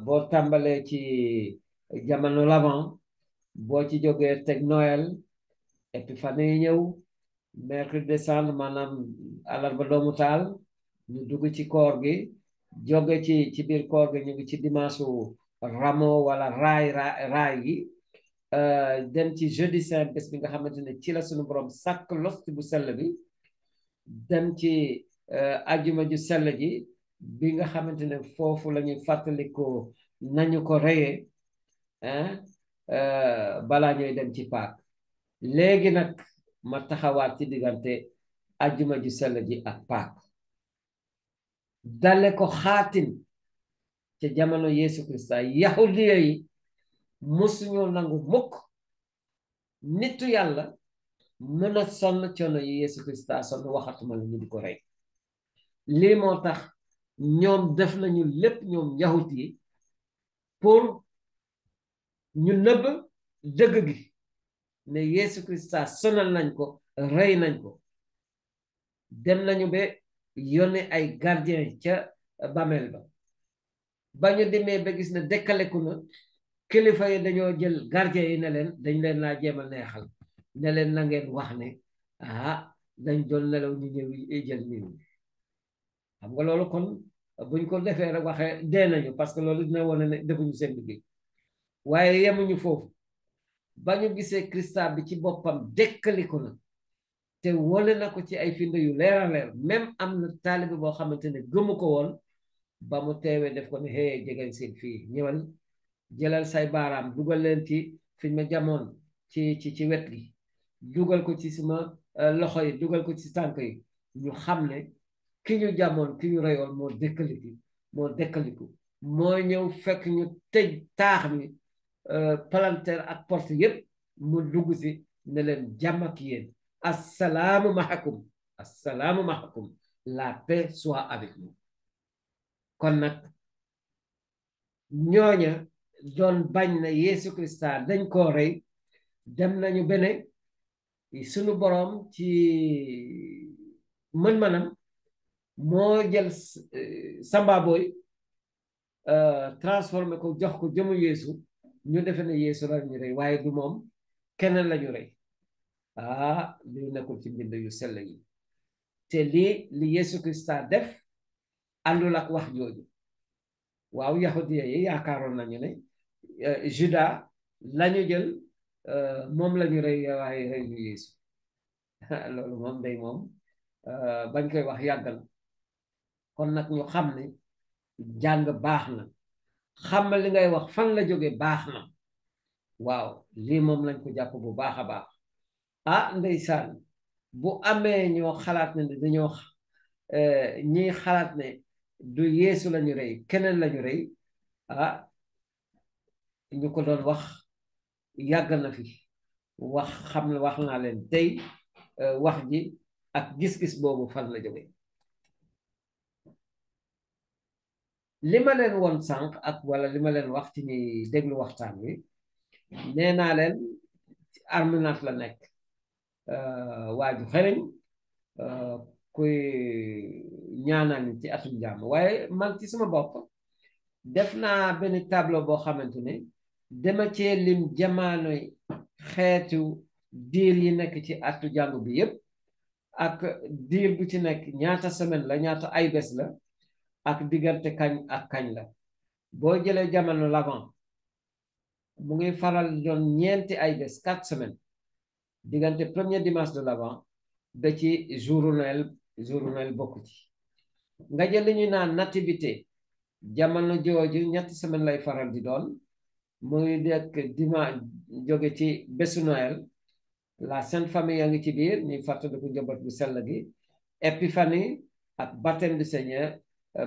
boo tàmbalee ci jamono l'Avent boo ci jógee teg Noël Épiphanie yi ñëw mercredi décembre maanaam àllarba doomu taal ñu dugg ci koor gi jóge ci biir koor gi ñu ngi ci dimanche ramo wala raay yi dem ci jeudi saint bés bi nga xamante ne ci la suñu borom sàkk lost bu sell bi dem ci ajuma ju sell ji bi nga xamante ne foofu la ñuy fàttalikoo nañu ko reyee balaa ñuy dem ci paak léegi nag ma taxawaat ci diggante ajuma ju sell ji ak paak dale ko xaatim ca jamono Yeesu Krista yahudiya yi musuñoo nangu mukk nitu yàlla mën a sonn coono yi Yeesu Krista sonn waxatuma la ñu di ko rey lii moo tax ñoom def nañu lépp ñoom yahut yi pour ñu nëbb dëgg gi ne Yeesu Krista sonal nañ ko rey nañ ko dem nañu ba yónne ay gardien ca bàmmeel ba ñu demee ba gis ne dekkaleku na kilifa yi dañoo jël gardien yi ne leen dañ leen laa jéem a neexal ne leen na ngeen wax ne dañ doon nelaw ñu ñëw jël nit ñi xam nga loolu kon buñ ko defee rek waxee dee nañu parce que loolu dina wane ne defuñu seen liggéey waaye yemuñu foofu ba ñu gisee Krista bi ci boppam dekkaliku na te wane na ko ci ay firnde yu leer a leer même am na taalibe boo xamante ne gëmu ko woon ba mu teewee def ko ne hey jegeñ seen fii ñëwal jëlal say baaraam dugal leen ci fi ma jamoon ci wet gi dugal ko ci suma loxo yi dugal ko ci tànk yi ñu xam ne ki ñu jamoon ki ñu reyoon moo dekkaliku moo ñëw fekk ñu tëj taax mi palanteer ak porte yépp mu dugg si ne leen jàmm ak yéen assalaamu mahakum la paix soit avec nous kon nag ñooña doon bañ na Yeesu Krista dañ koo rey dem nañu bene sunu boroom ci mën-mënam moo jël sambabooy transformé ko jox ko jëmu Yeesu ñu defe ne Yeesu la ñu rey waaye du moom keneen la ñu rey lii nekkul ci mbind yu sell yi te li Yeesu Krista def àndul ak wax jooju waaw yahudiya yi yaakaaroon nañu ne Juda lañu jël moom lañu rey waaye rey ñu Yeesu loolu moom day moom bañ koy wax yàggal kon nag ñu xam ne jàng baax na xam li ngay wax fan la jóge baax na waaw lii moom lañ ko jàpp bu baax a baax ndeysaan bu amee ñoo xalaat ne dañoo ñiy xalaat ne du Yeesu lañu rey keneen lañu rey ñu ko doon wax yàgg na fi wax xam ne wax naa leen tey wax ji ak gis-gis boobu fan la jóge li ma leen woon sànq ak wala li ma leen wax ci ñi déglu waxtaan wi nee naa leen Arminaat la nekk waaju xereñ kuy ñaanal ni ci atum jàmm waaye man ci sama bopp def naa benn tableau boo xamante ne dama cee lim jamaanoy xeetu diir yi nekk ci atu jàmm bi yépp ak diir bu ci nekk ñaata semaine la ñaata ay bés la ak diggante kañ ak kañ la boo jëlee jamono l'Avent mu ngi faral doon ñeenti ay bés 4 semaines diggante premier dimanche de l'Avent ba ci jouru Noël bokku ci nga jël li ñuy naan nativité jamono jooju ñetti semaine lay faral di doon muy nekk dimanche jóge ci bésu Noël la Sainte Famille yaa ngi ci biir ñuy fàttaliku njaboot bu sell gi Épiphanie ak baptême du Seigneur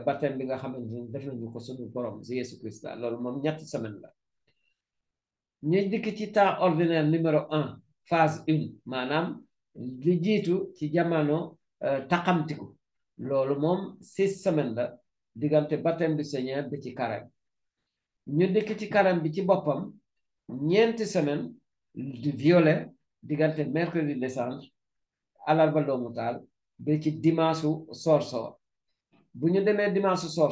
baptême bi nga xamante ne def nañu ko sunu borom si Yeesu Krista loolu moom ñetti semaine la ñu dikk ci temps ordinaire numéro 1 phase 1 maanaam li jiitu ci jamono taxamtiku loolu moom 6 semaines la diggante baptême du Seigneur bi ci carême ñu dikk ci carême bi ci boppam 4 semaines du violet diggante mercredi décembre alarba doomu taal ba ci dimanche soor bu ñu demee dimanche soor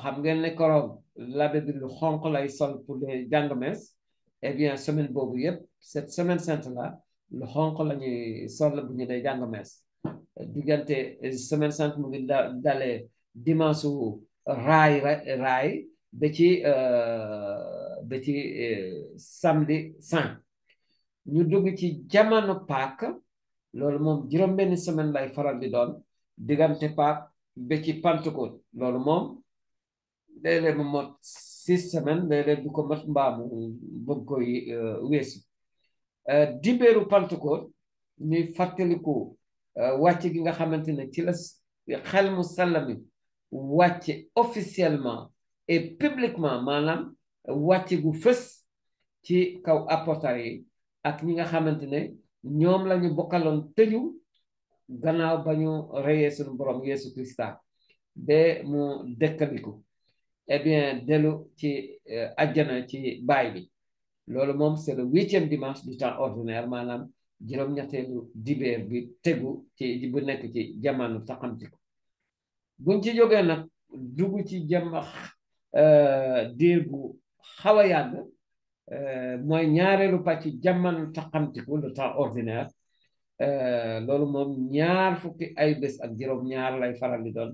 xam ngeen ne koroom l'abbé bi lu xonq lay sol pour les jàng messe eh bien semaine boobu yëpp cette semaine sainte là lu xonq la ñuy sol bu ñu dee jàng messe diggante semaine sainte mu ngi dalee dimanche raay ba ci samedi saint ñu dugg ci jamono Pâques loolu moom juróom-benni semaine lay faral di doon diggante Pâques ba ci Pentecôte loolu moom léeg-léeg mu mot 6 semaines léeg-léeg du ko mot mbaamu bëgg koy weesu dibéeru Pentecôte ñuy fàttaliku wàcc gi nga xamante ne ci la xel mu sell mi wàcc officiellement et publiquement maanaam wàcc gu fës ci kaw apôtres yi ak ñi nga xamante ne ñoom la ñu bokkaloon tëju gannaaw ba ñu reyee suñu borom Yeesu Krista ba mu dëkkaliku eh bien dellu ci àjjana ci baay bi loolu moom c'est le 8e dimanche du temps ordinaire maanaam juróom-ñetteelu dibéer bi tegu ci bu nekk ci jamono taxamtiku buñ ci jógee nag dugg ci diir bu xaw a yàgg mooy ñaareelu pàcc jamono taxamtiku le temps ordinaire loolu moom ñaar fukki ay bés ak juróom-ñaar lay faral di doon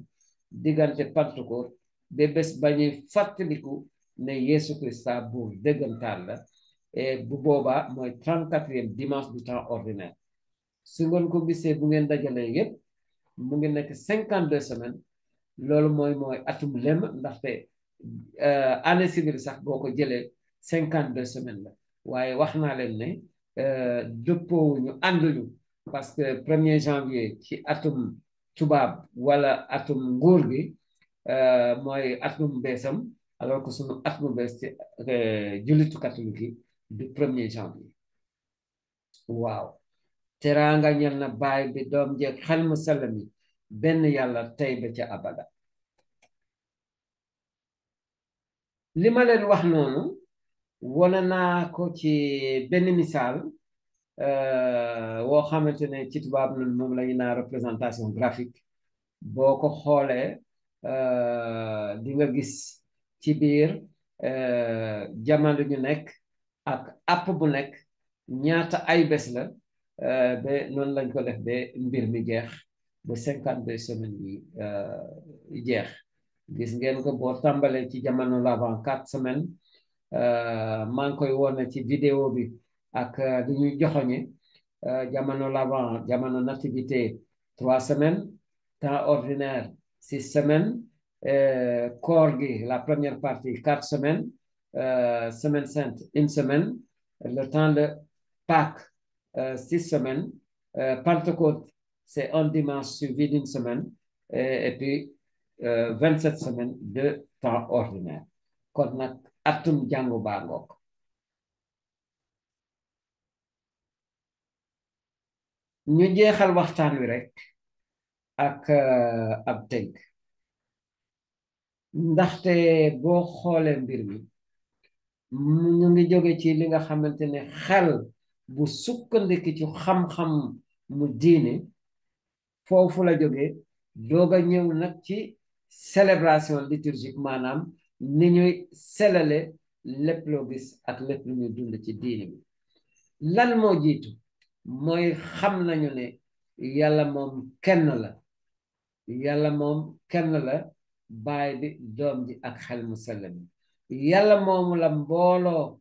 diggante Pentecôte ba bés ba ñuy fàttaliku ne Yeesu Krista buur dëggantaan la et bu boobaa mooy 34e dimanche du temps ordinaire su ngeen ko gisee bu ngeen dajalee yépp mu ngi nekk 52 semaines loolu mooy atum lem ndaxte année civile sax boo ko jëlee 52 semaines la waaye wax naa leen ne dëppoowuñu ànduñu parce que 1er janvier ci atum tubaab wala atum nguur gi mooy atum beesam alors que sunu atum bees ci jullitu catholique yi du 1er janvier waaw teraanga ñel na baay bi doom jeeg xel mu sell mi benn yàlla tey ba ca abada li ma leen wax noonu wone naa ko ci benn misaal woo xamante ne ci tubaab nun moom la ñu naa représentation graphique boo ko xoolee di nga gis ci biir jamono ñu nekk ak app bu nekk ñaata ay bés la ba noonu lañ ko def ba mbir mi jeex ba 52 semaines yi jeex gis ngeen ko boo tàmbalee ci jamono l'avant 4 semaines maa ngi koy wone ci vidéo bi ak di ñuy joxoñe jamono l'avant jamono nativité 3 semaines temps ordinaire 6 semaines koor gi la première partie 4 semaines semaine sainte 1 semaine le temps de Pâques 6 semaines Pentecôte c'est un dimanche suivi d'une semaine et puis 27 semaines de temps ordinaire kon nag atum jàngu baa ngoog ñu jeexal waxtaan wi rek ak ab tënk ndaxte boo xoolee mbir mi ñu ngi jóge ci li nga xamante ne xel bu sukkandiku ci xam-xam mu diine foofu la jóge doog a ñëw nag ci célébration liturgique maanaam ni ñuy selale lépp loo gis ak lépp lu ñuy dund ci diine bi lan moo jiitu mooy xam nañu ne yàlla moom kenn la yàlla moom kenn la baay bi doom ji ak xel mu sell mi yàlla moomu la mbooloo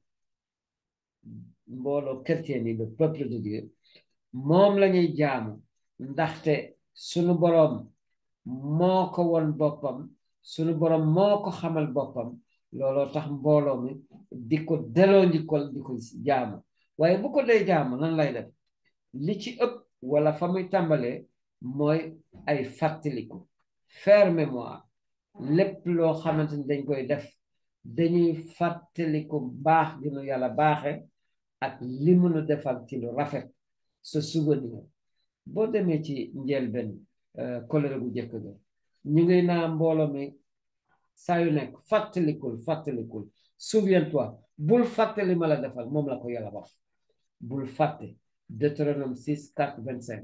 chrétien yi le peuple de Dieu moom la ñuy jaamu ndaxte sunu boroom moo ko won boppam sunu boroom moo ko xamal boppam looloo tax mbooloo mi di ko delloo njukkal di ko jaamu waaye bu ko dee jaamu nan lay def li ci ëpp wala fa muy tàmbalee mooy ay fàttaliku faire mémoire lépp loo xamante ni dañ koy def dañuy fàttaliku baax gi nu yàlla baaxe ak li mu nu defal ci lu rafet sa souvenir boo demee ci njëlbéen kolere gu jëkk ga ñu ngi naa mbooloo mi saa yu nekk fàttalikul souviens-toi bul fàtte li ma la defal moom la ko yàlla wax bul fàtte Deutéronome 6:4-25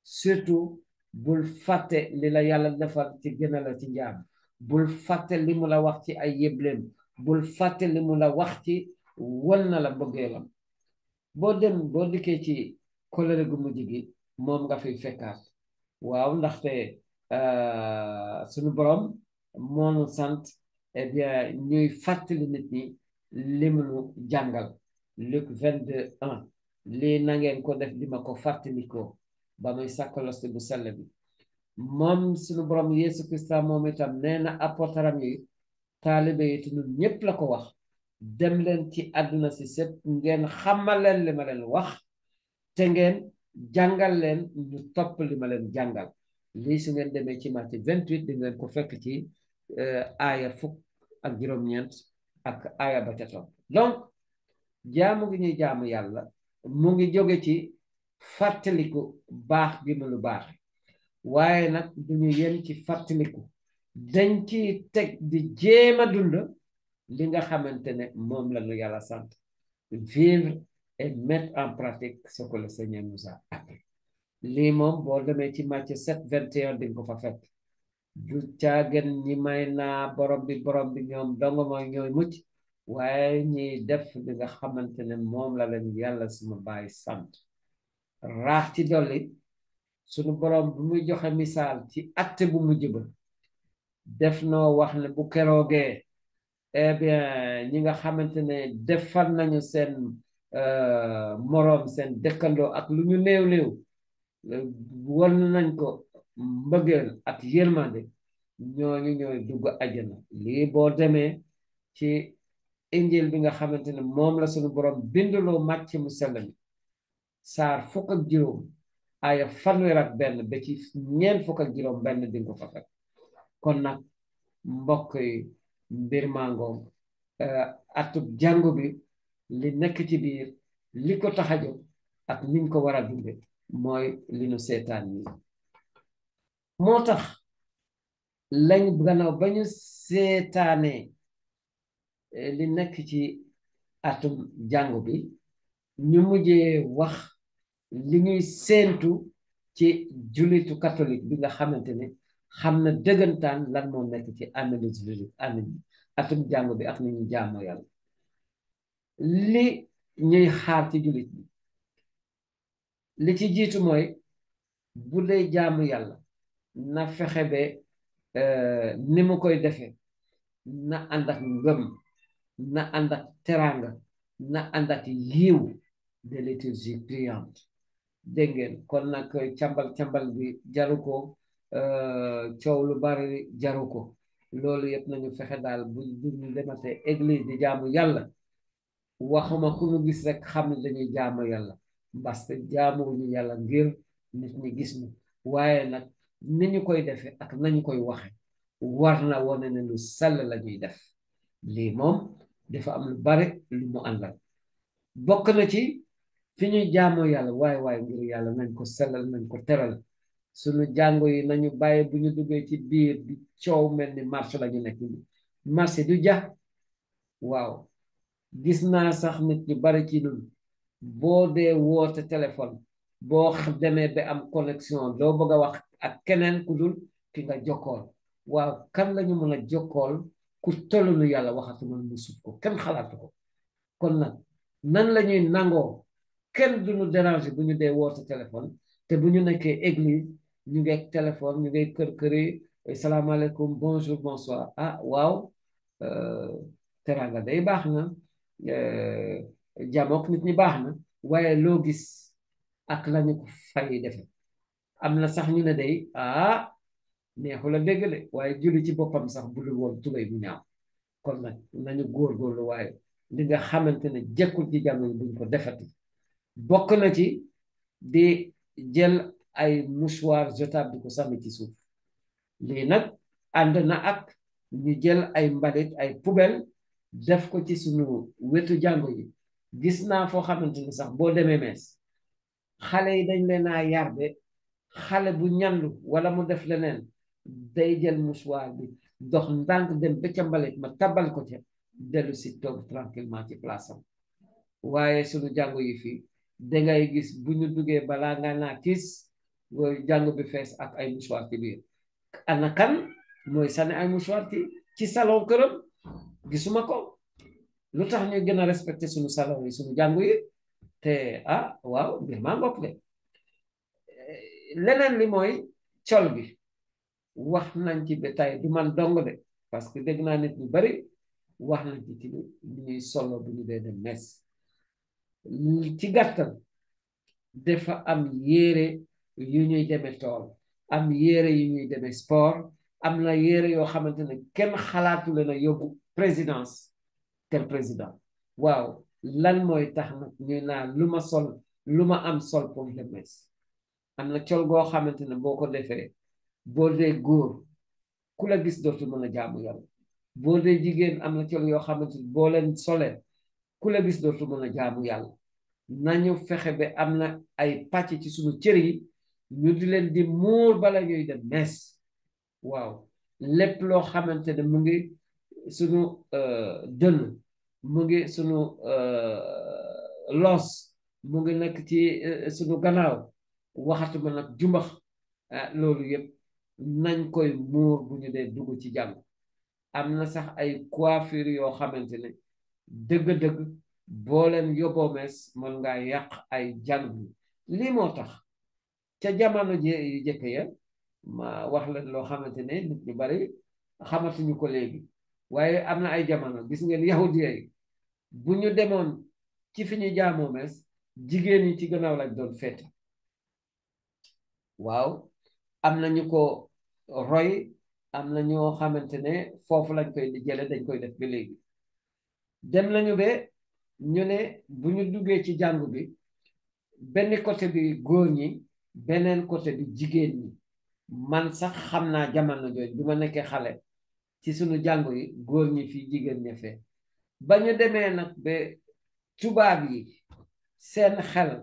surtout bul fàtte li la yàlla defal ci gën a la ci njaam bul fàtte li mu la wax ci ay yëbleem bul fàtte li mu la wax ci won na la mbëggeelam boo dikkee ci kolere gu mujj gi moom nga fiy fekkaat waaw ndaxte suñu borom moonu sant eh bien ñuy fàttali nit ñi li mu nu jàngal Luc 22:1 lii na ngeen ko def di ma ko fàttalikoo ba muy sàkkaloste bu sell bi moom suñu borom Yeesu Krista moom itam nee na apôtaram yi taalibe yi te ñun ñépp la ko wax dem leen ci àdduna si sépp ngeen xamal leen li ma leen wax te ngeen jàngal leen ñu topp li ma leen jàngal lii su ngeen demee ci Matthieu 28 di ngeen ko fekk ci aaya 19 ak aaya ba ca topp donc jaamu gi ñuy jaamu yàlla mu ngi jóge ci fàttaliku baax gi mu lu baax waaye nag duñu yem ci fàttaliku dañ ci teg di jéema dund li nga xamante ne moom la ñu yàlla sant vivre et mettre en pratique ce que le Seigneur nous a appris lii moom boo demee ci Matthieu 7:21 di nga ko fa fekk du caagen ñi may naa borom bi ñoom dong mooy ñooy mucc waaye ñi def li nga xamante ne moom la leen yàlla suma baay sant raax ci dolli sunu borom bu muy joxe misaal ci atte bu mujj ba def noo wax ne bu keroogee eh bien ñi nga xamante ne defal nañu seen moroom seen dëkkandoo ak lu ñu néew won nañ ko mbëggeel ak yërmande ñooñu ñooy dugg àjjana lii boo demee ci injil bi nga xamante ne moom la sunu borom binduloo Màcc mu sell mi saar 5 aaya 1 ba ci 4 di nga ko fa fekk kon nag mbokk yi mbir mangoom atub jàngu bi li nekk ci biir li ko tax a jóg ak niñ ko war a dunde mooy li nu seetaan yi moo tax lañ gannaaw ba ñu seetaanee li nekk ci atum jàngu bi ñu mujjee wax li ñuy séentu ci jullitu catholique bi nga xamante ne xam na dëggantaan lan moo nekk ci analyse biblique atum jàngu bi ak ni ñu jaamoo yàlla li ñuy xaar ci jullit bi li ci jiitu mooy bu dee jaamu yàlla na fexe ba ni mu koy defee na ànd ak ngëm na ànd ak teraanga na ànd ak yiw de liturgie priante dégg ngeen kon nag càmbal bi jaru ko coow lu bari jaru ko loolu yëpp nañu fexe daal bu ñu dematee église di jaamu yàlla waxuma ku ñu gis rek xam ne dañuy jaamu yàlla parce que jaamuwuñu yàlla ngir nit ñi gis ñu waaye nag ni ñu koy defee ak nañu koy waxe war na wane ne lu sell la ñuy def lii moom dafa am lu bari lu mu àndal bokk na ci fi ñuy jaamoo yàlla waaye ngir yàlla nañ ko sellal nañ ko teral suñu jàngo yi nañu bàyyi bu ñu duggee ci biir di coow mel ni marché la ñu nekk marché du ja waaw gis naa sax nit ñu bari ci ñun boo dee woote téléphone boo demee ba am connexion doo bëgg a wax ak keneen ku dul ki nga jokkool waaw kan lañu mën a jokkool ku tollunu yàlla waxatuma mu sut ko kenn xalaatu ko kon nag nan la ñuy nangoo kenn duñu déranger bu ñu dee woote téléphone te bu ñu nekkee église ñu ngi téléphone ñu ngi kër salaamaaleykum bonjour bonsoir ah waaw teranga day baax na jamook nit ñi baax na waaye loo gis ak lañu ko fay defe am na sax ñu ne day neexul a dégg de waaye julli ci boppam sax bu dul woon tubéy bu ñaaw kon nag nañu góorgóorlu waaye li nga xamante ne jekkul ci jamono buñ ko defati bokk na ci di jël ay mouchoir jetable di ko sànni ci suuf lii nag ànd na ak ñu jël ay mbalit ay poubelle def ko ci sunu wetu jàngo yi gis naa foo xamante ni sax boo demee mees xale yi dañ leen a yarde xale bu ñandu wala mu def leneen day jël mouchoir bi dox ndànk dem ba ca mbalit ma tabal ko ca dellu si toog tranquillement ci place am waaye sunu jàngo yi fii dangay gis bu ñu duggee balaa nga naa kiis jàngo bi fees ak ay mouchoir ci biir ana kan mooy sànni ay mouchoir ci salon këram gisuma ko lu tax ñuy gën a respecté sunu salon yi sunu jàngo yi te waaw mbir maa ngopp de leneen li mooy col bi wax nañ ci ba tey du man dong de parce que dégg naa nit ñu bari wax nañ ci li ñuy solo bu ñu dee dem mes ci gàttal dafa am yére yu ñuy demee tool am yére yu ñuy demee sport am na yére yoo xamante ne kenn xalaatu leen a yóbbu présidence tel président waaw lan mooy tax nag ñuy naan lu ma sol lu ma am sol pour dem mes am na col goo xamante ne boo ko defee boo dee góor ku la gis dootu mën a jaamu yàlla boo dee jigéen am na col yoo xamante ne boo leen solee ku la gis dootu mën a jaamu yàlla nañu fexe ba am na ay pàcc ci suñu cër yi ñu di leen di muur bala ñuy dem mees waaw lépp loo xamante ne mu ngi suñu dënn mu ngi suñu loos mu ngi nekk ci suñu gannaaw waxatuma nag jumbax loolu yëpp nañ koy muur bu ñu dee dugg ci jàng am na sax ay coiffure yoo xamante ne dëgg-dëgg boo leen yóbboo mees mën ngaa yàq ay jàng bi lii moo tax ca jamono ji jëkk ya ma wax leen loo xamante ne nit ñu bari xamatuñu ko léegi waaye am na ay jamono gis ngeen yahudiya yi bu ñu demoon ci fi ñu jaamoo mees jigéen ñi ci gannaaw lañ doon feete waaw am na ñu ko roy am na ñoo xamante ne foofu lañ koy di jële dañ koy def ba léegi dem nañu ba ñu ne bu ñu duggee ci jàngu bi benn côté bi góor ñi beneen côté bi jigéen ñi man sax xam naa jamono jooju bi ma nekkee xale ci sunu jàngu yi góor ñi fii jigéen ña fee ba ñu demee nag ba tubaab yi seen xel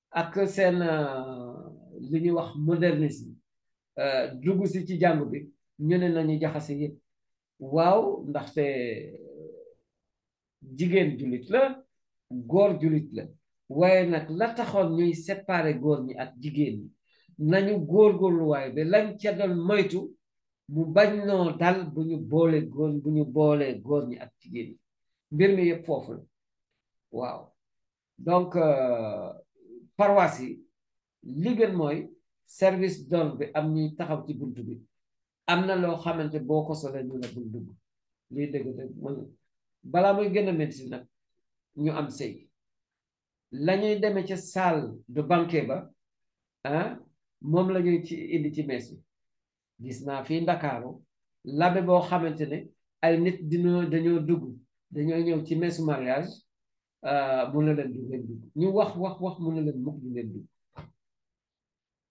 ak seen li ñuy wax modernisme dugg si ci jàngu bi ñu ne nañu jaxase yëpp waaw ndaxte jigéen jullit la góor jullit la waaye nag la taxoon ñuy séparer góor ñi ak jigéen ñi nañu góorgóorlu waaye ba lañ ca doon moytu mu bañ noo dal bu ñu boolee góor ñi ak jigéen ñi mbir mi yëpp foofu la waaw donc paroisse yi li gën mooy service d'ordre bi am ñuy taxaw ci buntu bi am na loo xamante boo ko solee ñu la bul dugg lii dëgg man balaa muy gën a métti nag ñu am sëy lañuy demee ca salle de banquet ba moom la ñuy ci indi ci mees bi gis naa fii Ndakaaru labe boo xamante ne ay nit dañoo dugg dañoo ñëw ci meesu mariage mun na leen du ngeen dugg ñu wax mun na leen mukk du ngeen dugg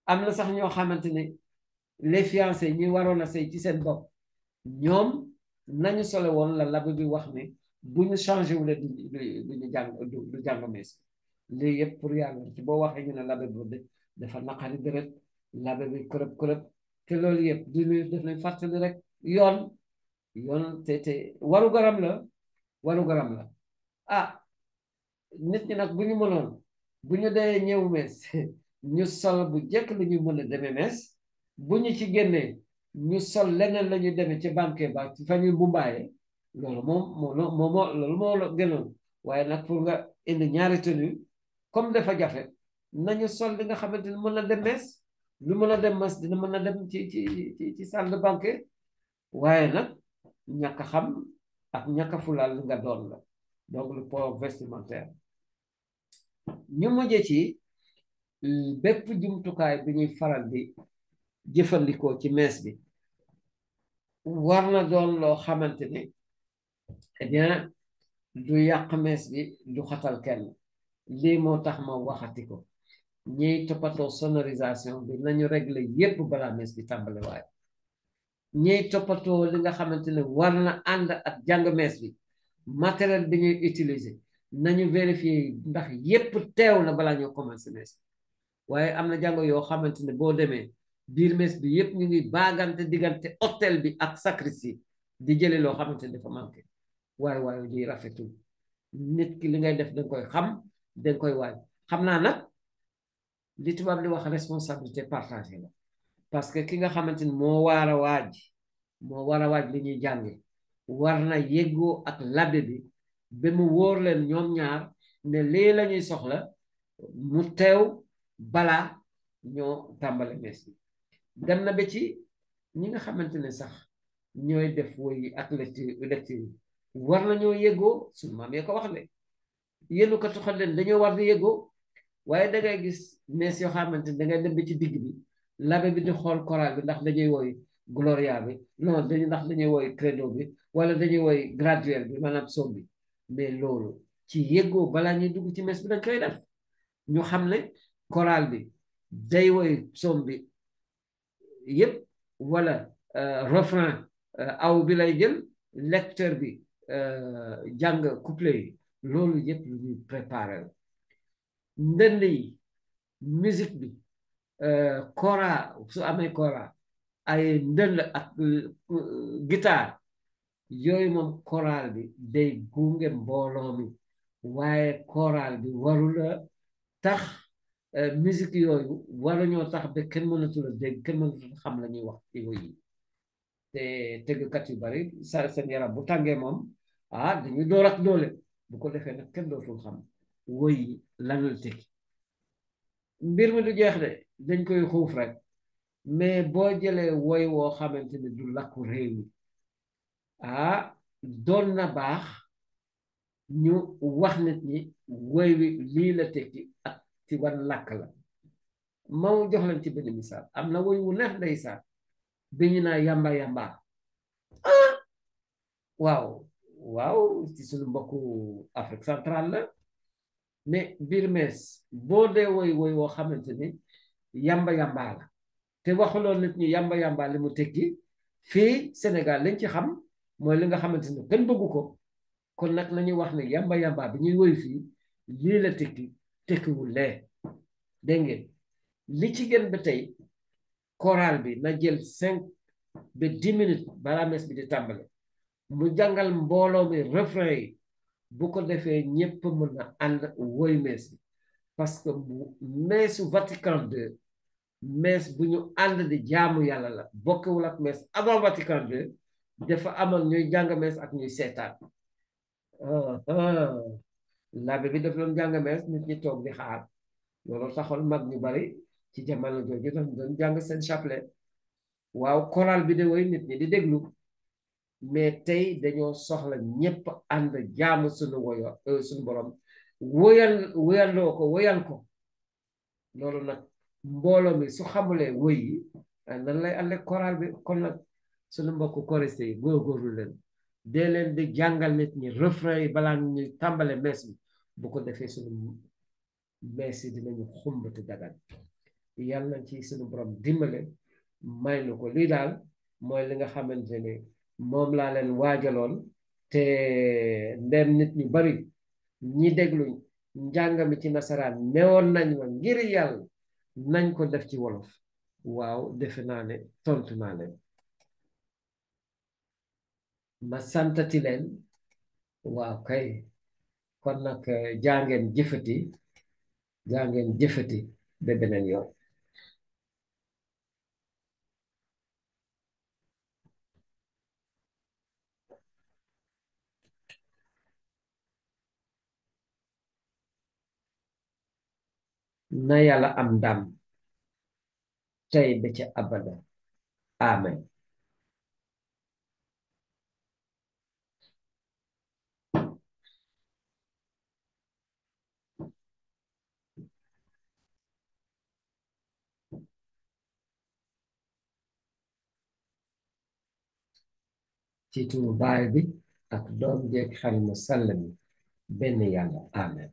am na sax ñoo xamante ne les fiancés ñi waroon a sëy ci seen bopp ñoom nañu sole woon la labe bi wax ne bu ñu changé wu leen du jàng mees lii yëpp pour yàlla ci boo waxee ñu ne labe bi dafa naqari deret labe bi kërëb te loolu yëpp daf lay fàttali rek yoon te waru garam la nit ñi nag bu ñu mënoon bu ñu dee ñëw mees ñu sol bu jëkk la ñu mën a demee mees bu ñu ci génnee ñu sol leneen la ñuy demee ci banque ba fa ñuy mbumbaayee loolu loolu moo la gënoon waaye nag pour nga indi ñaari tenue comme dafa jafe nañu sol li nga xamante ni mën na dem mees lu mën a dem mees dina mën a dem ci salle de banque waaye nag ñàkk xam ak ñàkk fulaal li nga doon la donc le port vestimentaire ñu mujjee ci bépp jumtukaay bi ñuy faral di jëfandikoo ci mees bi war na doon loo xamante ne eh bien du yàq mees bi du xatal kenn lii moo tax ma waxati ko ñiy toppatoo sonorisation bi nañu régler yépp balaa mees bi tàmbale waaye ñiy toppatoo li nga xamante ne war na ànd ak jàng mees bi matériel bi ñuy utiliser nañu vérifier ndax yépp teew na balaa ñoo commencé mes waaye am na jàngo yoo xamante ne boo demee biir mes bi yépp ñu ngi baagante diggante hôtel bi ak sacristie di jële loo xamante ne dafa manqué waaye waaye di rafetul nit ki li ngay def danga koy xam danga koy waaj xam naa nag li tubaab di wax responsabilité partagée la parce que ki nga xamante ni moo war a waaj li ñuy jànge war na yëggoo ak labbe bi ba mu wóor leen ñoom ñaar ne lii la ñuy soxla mu teew balaa ñoo tàmbale mees bi dem na ba ci ñi nga xamante ne sax ñooy def woy ak lecture yi war nañoo yëggoo suñu maam yee ko wax ne yéen ko tuxal leen dañoo war di yëggoo waaye dangay gis mees yoo xamante ne dangay dem ba ci digg bi labe bi di xool choral bi ndax dañuy woy gloria bi non dañu ndax dañuy woy credo bi wala dañuy woy graduel bi maanaam soom bi mais loolu ci yëggoo balaa ñuy dugg ci mes bi dañ koy def ñu xam ne choral bi day woy soom bi yëpp wala refrain aw bi lay jël lecteur bi jàng couplet yi loolu yëpp lu ñuy préparé la ndënd yi musique bi kora su amee kora ay ndënd ak guitare yooyu moom choral bi day gunge mbooloo mi waaye choral bi warula tax musique yooyu waruñoo tax ba kenn mënatul a dégg kenn mënatul xam la ñuy wax ci woy yi te tëggkat yu bari sa seen yaram bu tàngee moom dañuy door ak doole bu ko defee nag kenn dootul xam woy yi lan la tekki mbir mi du jeex de dañ koy xuuf rek mais boo jëlee woy woo xamante ne du lakku réew mi doon na baax ñu wax nit ñi woy wi lii la tekki ak ci wan làkk la ma jox leen ci benn misaal am na woy wu neex ndeysaan bi ñu naa yamba yamba waaw waaw ci suñu mbokku Afrique centrale la mais biir mees boo dee woy woy woo xamante ni yamba yamba la te waxuloon nit ñi yamba yamba li mu tekki fii Sénégal lañ ci xam mooy li nga xamante ni kenn bëggu ko kon nag nañu wax ne yamba yamba bi ñuy woy fii lii la tekki tekkiwul lee dégg ngeen li ci gën ba tey choral bi na jël 5 ba 10 minutes balaa mes bi di tàmbale mu jàngal mbooloo mi refrain yi bu ko defee ñépp mën na ànd woy mees bi parce que meesu Vatican II mees bu ñu ànd di jaamu yàlla la bokkewul ak mees avant Vatican II dafa amal ñuy jàng mees ak ñuy seetaan labbe bi daf doon jàng mees nit ñi toog di xaar loolu taxoon mag ñu bari ci jamono jooju doon jàng seen chapelet waaw choral bi de woy nit ñi di déglu mais tey dañoo soxla ñépp ànd jaamu suñu suñu borom woyandoo ko woyal ko loolu nag mbooloo mi su xamulee woy yi nan lay ànd ak choral bi kon nag suñu mbokku choriste yi góorgóorlu leen dee leen di jàngal nit ñi refrain yi balaa ñuy tàmbale mees bi bu ko defee suñu mees yi dinañu xumbati dagan yàlla ci suñu borom dimbale may nu ko lii daal mooy li nga xamante ne moom laa leen waajaloon te ndem nit ñu bari ñi déglu njàng mi ci nasaraan newoon nañ ma ngir yàlla nañ ko def ci wolof waaw defe naa ne tontu naa leen ma santati leen waaw kay kon nag jàngeen jëfati ba beneen yoon na yàlla am ndam tey ba ca abada amen ci turu baay bi ak doom jeeg xel mu sell mi benn yàlla amen